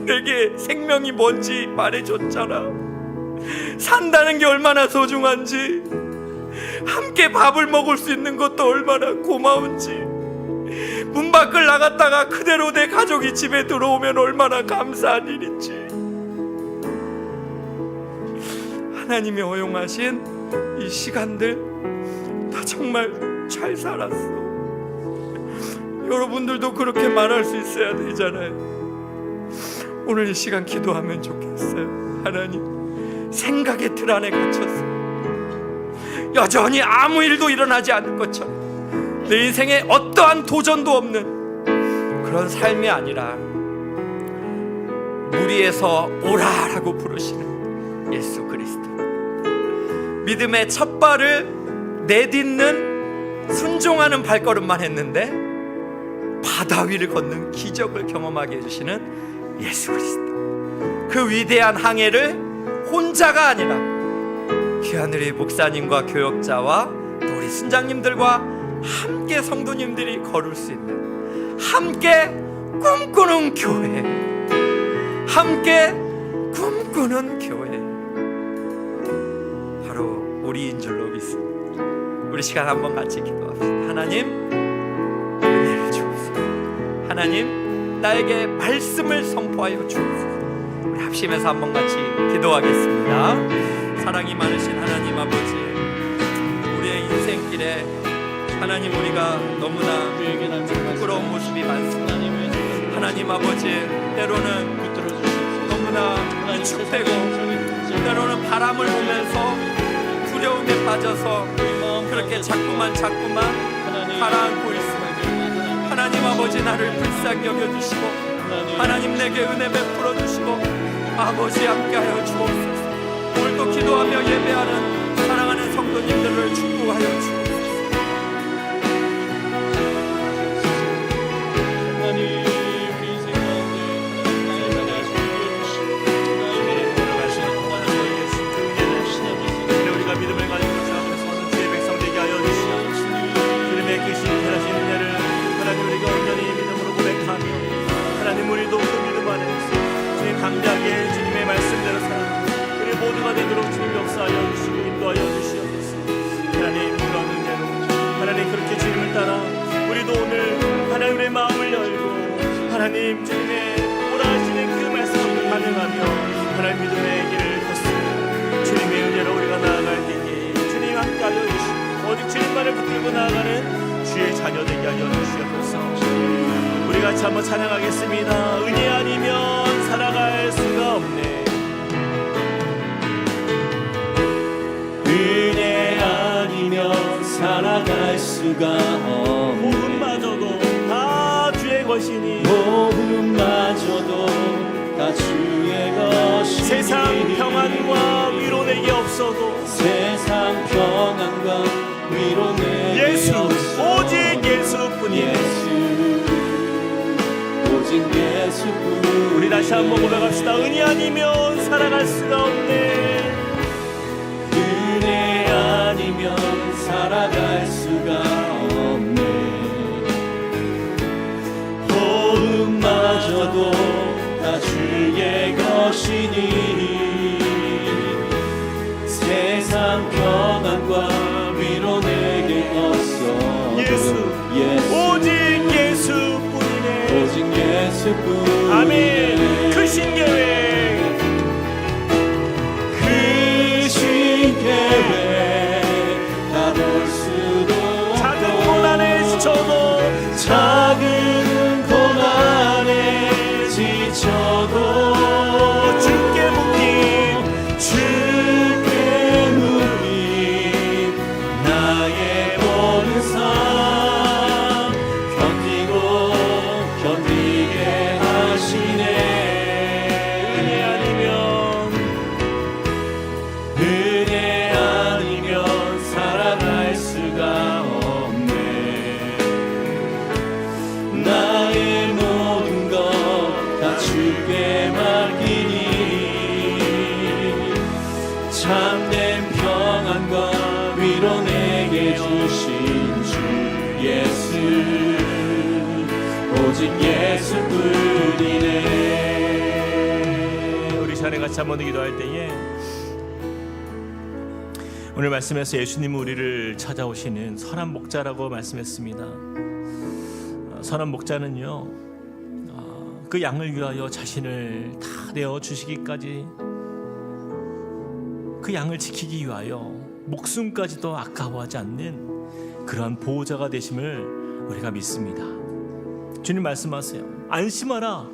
내게 생명이 뭔지 말해줬잖아. 산다는 게 얼마나 소중한지, 함께 밥을 먹을 수 있는 것도 얼마나 고마운지, 문 밖을 나갔다가 그대로 내 가족이 집에 들어오면 얼마나 감사한 일인지. 하나님이 허용하신 이 시간들 나 정말 잘 살았어. 여러분들도 그렇게 말할 수 있어야 되잖아요. 오늘 이 시간 기도하면 좋겠어요. 하나님, 생각의 틀 안에 갇혔어. 여전히 아무 일도 일어나지 않는 것처럼 내 인생에 어떠한 도전도 없는 그런 삶이 아니라 무리에서 오라라고 부르시는 예수 그리스도, 믿음의 첫 발을 내딛는 순종하는 발걸음만 했는데 바다 위를 걷는 기적을 경험하게 해주시는 예수 그리스도, 그 위대한 항해를 혼자가 아니라 귀한 우리 목사님과 교역자와 또 우리 순장님들과 함께 성도님들이 걸을 수 있는, 함께 꿈꾸는 교회, 함께 꿈꾸는 교회, 바로 우리인 줄로 믿습니다. 우리 시간 한번 같이 기도합시다. 하나님, 은혜를 주옵소서. 하나님, 나에게 말씀을 선포하여 주옵소서. 우리 합심해서 한번 같이 기도하겠습니다. 사랑이 많으신 하나님 아버지, 우리의 인생길에 하나님 우리가 너무나 부끄러운 모습이 많습니다. 하나님 아버지, 때로는 너무나 위축되고 때로는 바람을 보면서 두려움에 빠져서 그렇게 자꾸만 가라앉고 있습니다. 하나님 아버지, 나를 불쌍히 여겨주시고 하나님 내게 은혜 베풀어 주시고 아버지 함께하여 주옵소서. 오늘도 기도하며 예배하는 사랑하는 성도님들을 축복하여 주옵소서. 감사하게 주님의 말씀대로 살아가는 우리 모두가 되도록 주님 역사하여 주시고 인도하여 주시옵소서. 하나님, 그런 은혜로 하나님 그렇게 주님을 따라 우리도 오늘 하나님의 마음을 열고 하나님 주님의 오라 하시는 그 말씀을 반응하며 하나님 믿음의 길을 걷습니다. 주님의 은혜로 우리가 나아갈 때에 주님 함께하여 주시고 오직 주님만을 붙들고 나아가는 주의 자녀 되게 하여 주시옵소서. 우리 같이 한번 찬양하겠습니다. 은혜 아니면 살아갈 수가 없네. 은혜 아니면 수가 없네. 모든마저도 다 주의 것이니 모든마저도 다 주의 것이니 세상 평안과 위로 내게 없어도 세상 평안과 위로 내게 예수 없어도 오직 예수뿐이네. 오직 예수뿐. 우리 다시 한번 고백합시다. 은혜 아니면 살아갈 수가 없네. 은혜 아니면 살아갈 수가 없네. 호흡마저도 다 주의 것이니 세상 평안과 위로 내게 없어. 예수 오직 예수뿐이네. 오직 예수뿐. 아멘. 크신 계획 크신 계획 다 볼 수도 작은 없고 고난에 지쳐도 작은 고난에 지쳐도 주께 묶인 주께 묶인 나의 모든 삶 견디게 하시네. 은혜 아니면 은혜 아니면 살아갈 수가 없네. 나의 모든 것 다 주께 맡기니 참된 평안과 위로 내게 주신 주 예수 오직 예수뿐이네. 우리 자네 같이 한번 기도할 때에 오늘 말씀에서 예수님은 우리를 찾아오시는 선한 목자라고 말씀했습니다. 선한 목자는요 그 양을 위하여 자신을 다 내어 주시기까지 그 양을 지키기 위하여 목숨까지도 아까워하지 않는 그러한 보호자가 되심을 우리가 믿습니다. 주님 말씀하세요. 안심하라.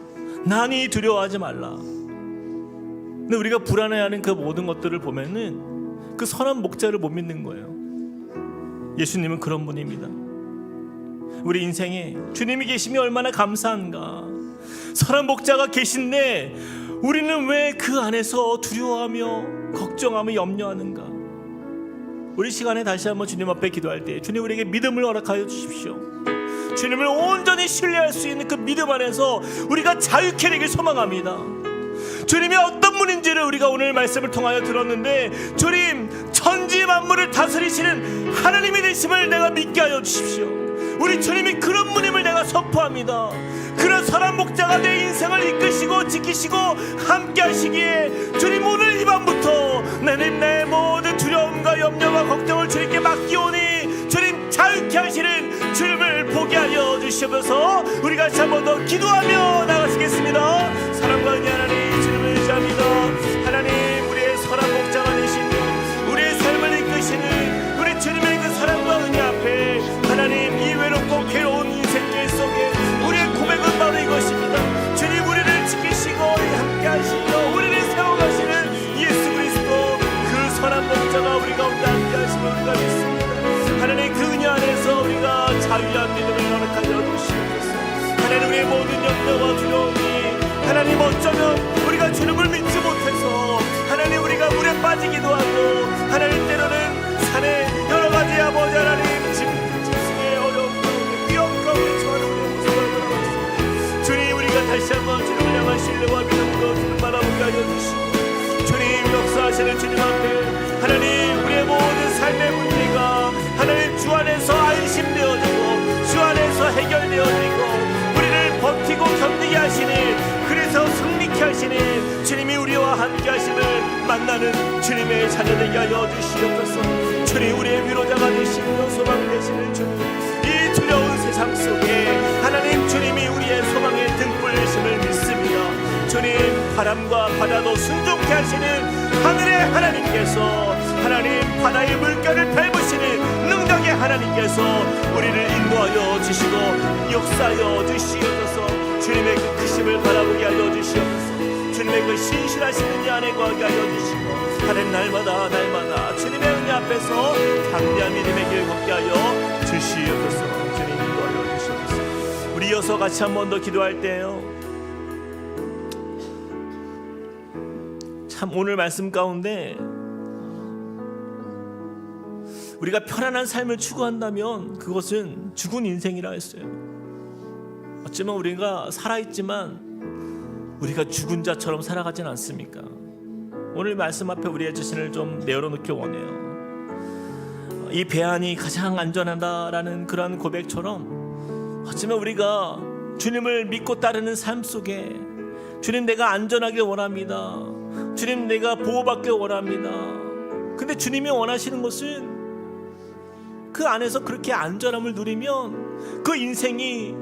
난이 두려워하지 말라. 근데 우리가 불안해하는 그 모든 것들을 보면은 그 선한 목자를 못 믿는 거예요. 예수님은 그런 분입니다. 우리 인생에 주님이 계심이 얼마나 감사한가. 선한 목자가 계신데 우리는 왜 그 안에서 두려워하며 걱정하며 염려하는가. 우리 시간에 다시 한번 주님 앞에 기도할 때 주님 우리에게 믿음을 허락하여 주십시오. 주님을 온전히 신뢰할 수 있는 그 믿음 안에서 우리가 자유케 되길 소망합니다. 주님이 어떤 분인지를 우리가 오늘 말씀을 통하여 들었는데 주님 천지 만물을 다스리시는 하나님이 되심을 내가 믿게 하여 주십시오. 우리 주님이 그런 분임을 내가 선포합니다. 그런 선한 목자가 내 인생을 이끄시고 지키시고 함께 하시기에 주님 오늘 이 밤부터 나는 내 모든 두려움과 염려와 걱정을 주님께 맡기오니 주님 자유케 하시는 주님을 보게 하여 주시옵소서. 우리가 다시 한 번 더 기도하며 나가시겠습니다. 사랑과 은혜 하나님 주님을 의지합니다. 하나님 우리의 선한 목자가 되시는 우리의 삶을 이끄시는 우리 주님의 그 사랑과 은혜 앞에 하나님 이 외롭고 괴로운 인생길 속에 우리의 고백은 바로 이것입니다. 주님 우리를 지키시고 함께 하시며 우리를 세워가시는 예수 그리스도 그 선한 목자가 우리 가운데 함께 하시며 우리가 믿습니다. 하나님 그 은혜 안에서 우리가 자유한 믿음을 허락하여 주시옵소서. 하나님 우리의 모든 염려와 두려움이 하나님 어쩌면 우리가 주님을 믿지 못해서 하나님 우리가 물에 빠지기도 하고 하나님 때로는 산에 여러 가지 아버지 하나님 짐승의 어려움 가운데 위험 가운데 처하는 우리의 모습을 보았습니다. 주님 우리가 다시 한번 주님을 향한 신뢰와 믿음으로 주님 바라보게 하여 주시고 주님 역사하시는 주님 앞에 하나님 우리의 모든 삶의 문제가 하나님 주 안에서 안심되어지고 주 안에서 해결되어지고 우리를 버티고 견디게 하시니 그래서 승리케 하시니 주님이 우리와 함께 하심을 만나는 주님의 자녀되게 하여 주시옵소서. 주님 우리의 위로자가 되시며 소망 되시는 주님 이 두려운 세상 속에 하나님 주님이 우리의 소망의 등불이심을 믿습니다. 주님 바람과 바다도 순종케 하시는 하늘의 하나님께서 하나님 바다의 물결을 밟으시는 능력의 하나님께서 우리를 인도하여 주시고 역사하여 주시옵소서. 주님의 그 크심을 바라보게 하여 주시옵소서. 주님의 그 신실하신 이 안에 거하게 하여 주시고 하나님 날마다 주님의 은혜 앞에서 담대한 믿음의 길 걷게 하여 주시옵소서. 주님 인도하여 주시옵소서. 우리 이어서 같이 한 번 더 기도할 때요, 참 오늘 말씀 가운데 우리가 편안한 삶을 추구한다면 그것은 죽은 인생이라 했어요. 어쩌면 우리가 살아있지만 우리가 죽은 자처럼 살아가진 않습니까? 오늘 말씀 앞에 우리의 자신을 좀 내어놓기 원해요. 이 배안이 가장 안전하다라는 그러한 고백처럼 어쩌면 우리가 주님을 믿고 따르는 삶 속에 주님, 내가 안전하길 원합니다. 주님, 내가 보호받길 원합니다. 근데 주님이 원하시는 것은 그 안에서 그렇게 안전함을 누리면 그 인생이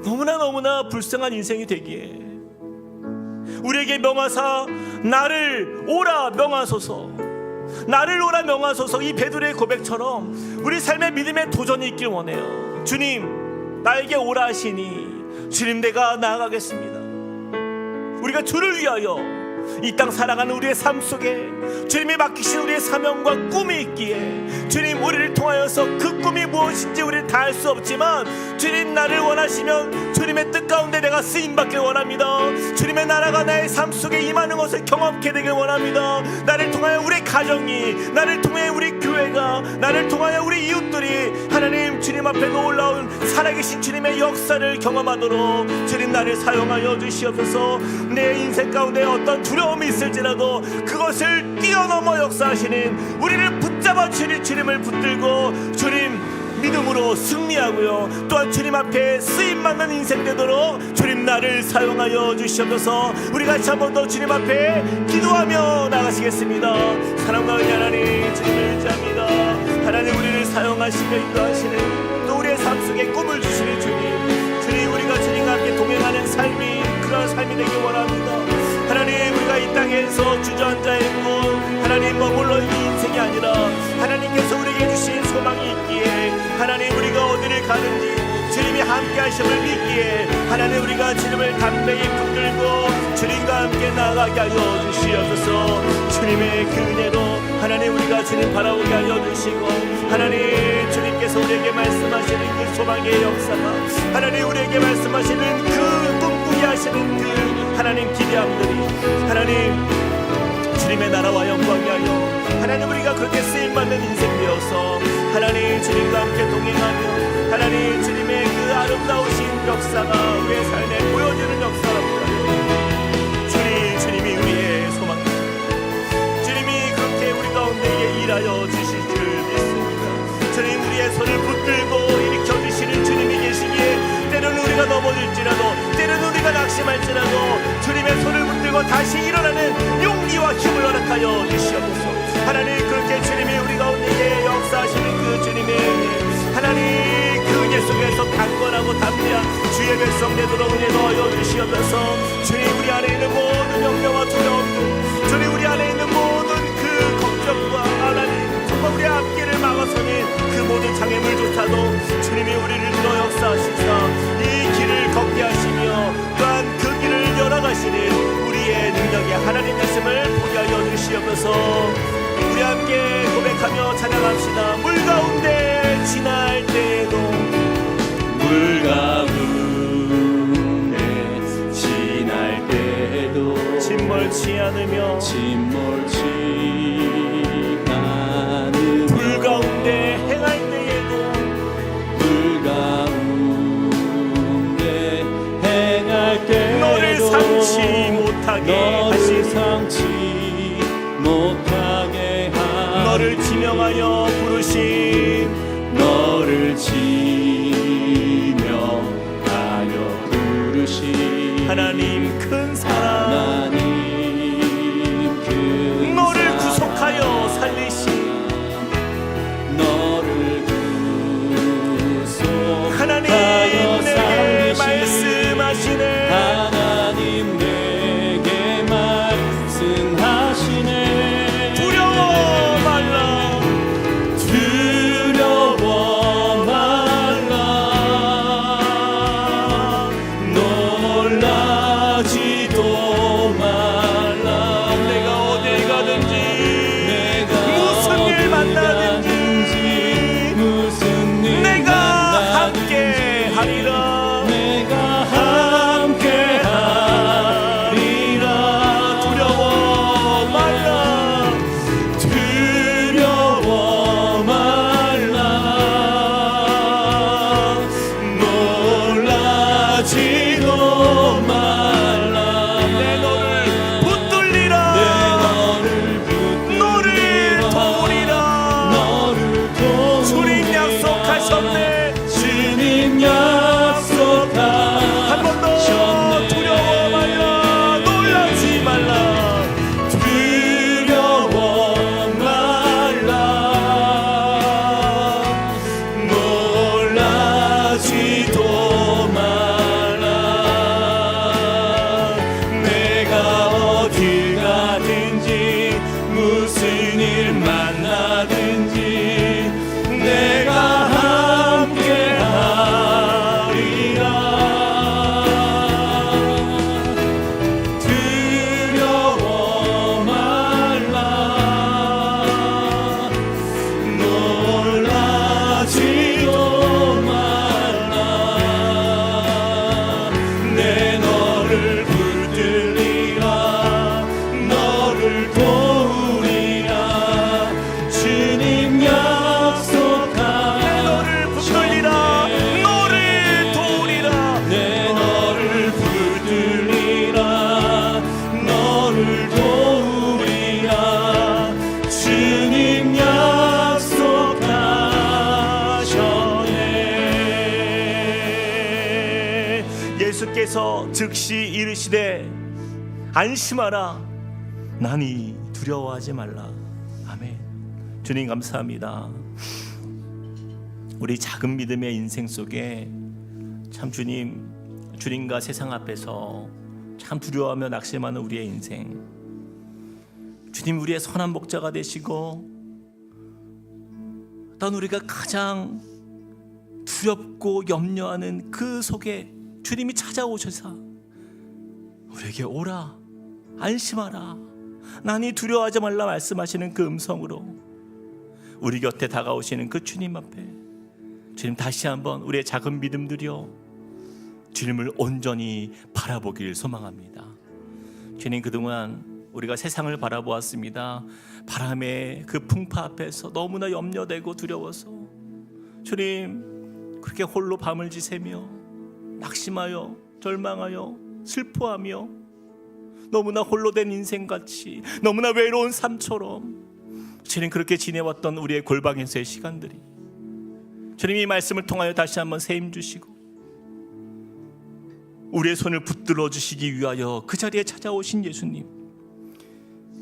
너무나 불쌍한 인생이 되기에 우리에게 명하사 나를 오라 명하소서, 나를 오라 명하소서, 이 베드로의 고백처럼 우리 삶의 믿음의 도전이 있길 원해요. 주님, 나에게 오라 하시니 주님, 내가 나아가겠습니다. 우리가 주를 위하여 이 땅 살아가는 우리의 삶 속에 주님이 맡기신 우리의 사명과 꿈이 있기에 주님, 우리를 통하여서 그 꿈이 무엇인지 우리는 다 알 수 없지만 주님, 나를 원하시면 주님의 뜻 가운데 내가 쓰임받길 원합니다. 주님의 나라가 나의 삶 속에 임하는 것을 경험하게 되길 원합니다. 나를 통하여 우리 가정이, 나를 통해 우리 교회가, 나를 통하여 우리 이웃들이 하나님 주님 앞에 놀라운 살아계신 주님의 역사를 경험하도록 주님, 나를 사용하여 주시옵소서. 내 인생 가운데 어떤 두려움이 있을지라도 그것을 뛰어넘어 역사하시는 우리를 붙잡아 주실 주님을 붙들고 주님 믿음으로 승리하고요, 또한 주님 앞에 쓰임받는 인생 되도록 주님, 나를 사용하여 주시옵소서. 우리 같이 한 번 더 주님 앞에 기도하며 나가시겠습니다. 사랑과 은혜 하나님, 주님을 의지합니다. 하나님, 우리를 사용하시며 인도하시는 또 우리의 삶 속에 꿈을 주시는 주님, 주님, 우리가 주님과 함께 동행하는 삶이 그런 삶이 되길 원합니다. 하나님, 우리가 이 땅에서 주저앉아 있고 하나님 머물러 있는 인생이 아니라 하나님께서 우리에게 주신 소망이 있기에 하나님, 우리가 어디를 가든지 주님이 함께 하심을 믿기에 하나님, 우리가 주님을 담대히 붙들고 주님과 함께 나아가게 하여 주시옵소서. 주님의 그 은혜로 하나님, 우리가 주님 바라보게 하여 주시고 하나님, 주님께서 우리에게 말씀하시는 그 소망의 역사가 하나님, 우리에게 말씀하시는 그 꿈꾸게 하시는 그 하나님 기대함들이 하나님 주님의 나라와 영광이 하여 하나님, 우리가 그렇게 쓰임받는 인생 되어서 하나님 주님과 함께 동행하며 하나님 주님의 그 아름다우신 역사가 우리의 삶에 보여지는 역사랍니다. 주님이 우리의 소망입니다. 주님이 그렇게 우리 가운데 일하여 주실 줄 믿습니다. 주님, 우리의 손을 붙들고 일으켜 주시는 주님이 계시기에 때로는 우리가 넘어질지라도, 때로는 우리가 낙심할지라도 주님의 손을 붙들고 다시 일어나는 용기와 힘을 허락하여 주시옵소서. 하나님, 그렇게 주님이 우리 가운데 역사하시는 그 주님의 은혜, 하나님 그 은혜 속에서 강건하고 담대한 주의 백성 되도록 은혜 넣어 주시옵소서. 주님, 우리 안에 있는 모든 염려와 두려움, 주님, 우리 안에 있는 모든 그 걱정과 하나님 정말 우리 앞길을 막아서는 그 모든 장애물조차도 주님이 우리를 들어 역사하시사 이 길을 걷게 하시며 또한 그 길을 열어가시는 우리의 능력의 하나님 말씀을 보게 하여 주시옵소서. 우리 함께 고백하며 찬양합시다. 물 가운데 지날 때에도, 물 가운데 지날 때에도 침몰치 않으며 불 가운데 행할 때에도, 불 가운데 행할 때에도 너를 삼지 못하게 하시 너를 지명하여 부르신 하나님 큰 사랑, 너를 구속하여 살리신 하나님 내게 말씀하시네. 하나님 내게 말씀하시네. 두려워 말라. 늘 도우리라. 주님 약속하셨네. 예수께서 즉시 이르시되 안심하라, 나니 두려워하지 말라. 아멘. 주님 감사합니다. 우리 작은 믿음의 인생 속에 참 주님과 세상 앞에서 참 두려워하며 낙심하는 우리의 인생, 주님 우리의 선한 목자가 되시고 어떤 우리가 가장 두렵고 염려하는 그 속에 주님이 찾아오셔서 우리에게 오라, 안심하라, 나니 두려워하지 말라 말씀하시는 그 음성으로 우리 곁에 다가오시는 그 주님 앞에, 주님 다시 한번 우리의 작은 믿음들이여 주님을 온전히 바라보길 소망합니다. 주님, 그동안 우리가 세상을 바라보았습니다. 바람의 그 풍파 앞에서 너무나 염려되고 두려워서 주님 그렇게 홀로 밤을 지새며 낙심하여 절망하여 슬퍼하며 너무나 홀로 된 인생같이 너무나 외로운 삶처럼 주님 그렇게 지내왔던 우리의 골방에서의 시간들이, 주님 이 말씀을 통하여 다시 한번 세임 주시고 우리의 손을 붙들어 주시기 위하여 그 자리에 찾아오신 예수님,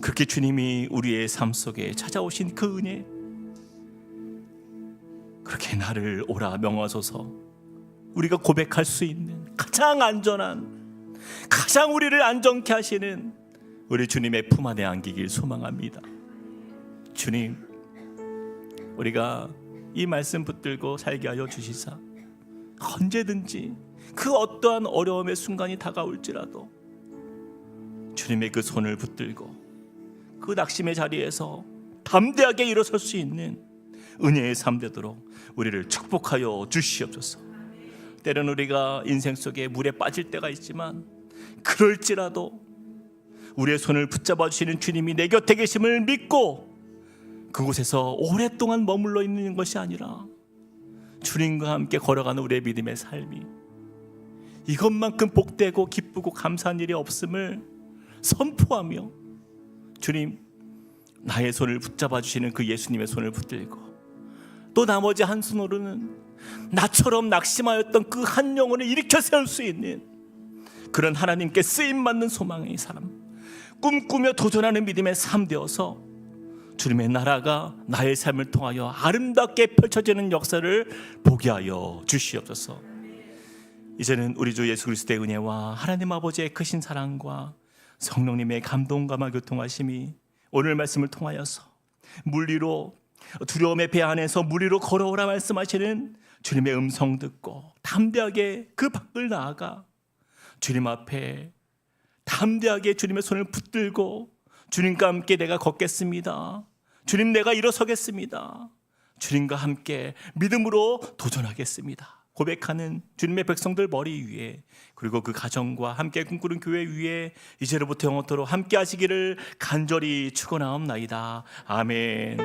그렇게 주님이 우리의 삶 속에 찾아오신 그 은혜, 그렇게 나를 오라 명하소서 우리가 고백할 수 있는 가장 안전한, 가장 우리를 안전케 하시는 우리 주님의 품 안에 안기길 소망합니다. 주님, 우리가 이 말씀 붙들고 살게 하여 주시사 언제든지 그 어떠한 어려움의 순간이 다가올지라도 주님의 그 손을 붙들고 그 낙심의 자리에서 담대하게 일어설 수 있는 은혜의 삶 되도록 우리를 축복하여 주시옵소서. 때로는 우리가 인생 속에 물에 빠질 때가 있지만 그럴지라도 우리의 손을 붙잡아 주시는 주님이 내 곁에 계심을 믿고 그곳에서 오랫동안 머물러 있는 것이 아니라 주님과 함께 걸어가는 우리의 믿음의 삶이 이것만큼 복되고 기쁘고 감사한 일이 없음을 선포하며, 주님 나의 손을 붙잡아 주시는 그 예수님의 손을 붙들고 또 나머지 한 손으로는 나처럼 낙심하였던 그 한 영혼을 일으켜 세울 수 있는 그런 하나님께 쓰임받는 소망의 사람, 꿈꾸며 도전하는 믿음의 삶 되어서 주님의 나라가 나의 삶을 통하여 아름답게 펼쳐지는 역사를 보게 하여 주시옵소서. 이제는 우리 주 예수 그리스도의 은혜와 하나님 아버지의 크신 사랑과 성령님의 감동감화 교통하심이 오늘 말씀을 통하여서 물 위로, 두려움의 배 안에서 물 위로 걸어오라 말씀하시는 주님의 음성 듣고 담대하게 그 밖을 나아가 주님 앞에 담대하게 주님의 손을 붙들고 주님과 함께 내가 걷겠습니다, 주님 내가 일어서겠습니다, 주님과 함께 믿음으로 도전하겠습니다 고백하는 주님의 백성들 머리 위에, 그리고 그 가정과 함께 꿈꾸는 교회 위에 이제로부터 영원토록 함께 하시기를 간절히 축원하옵나이다. 아멘.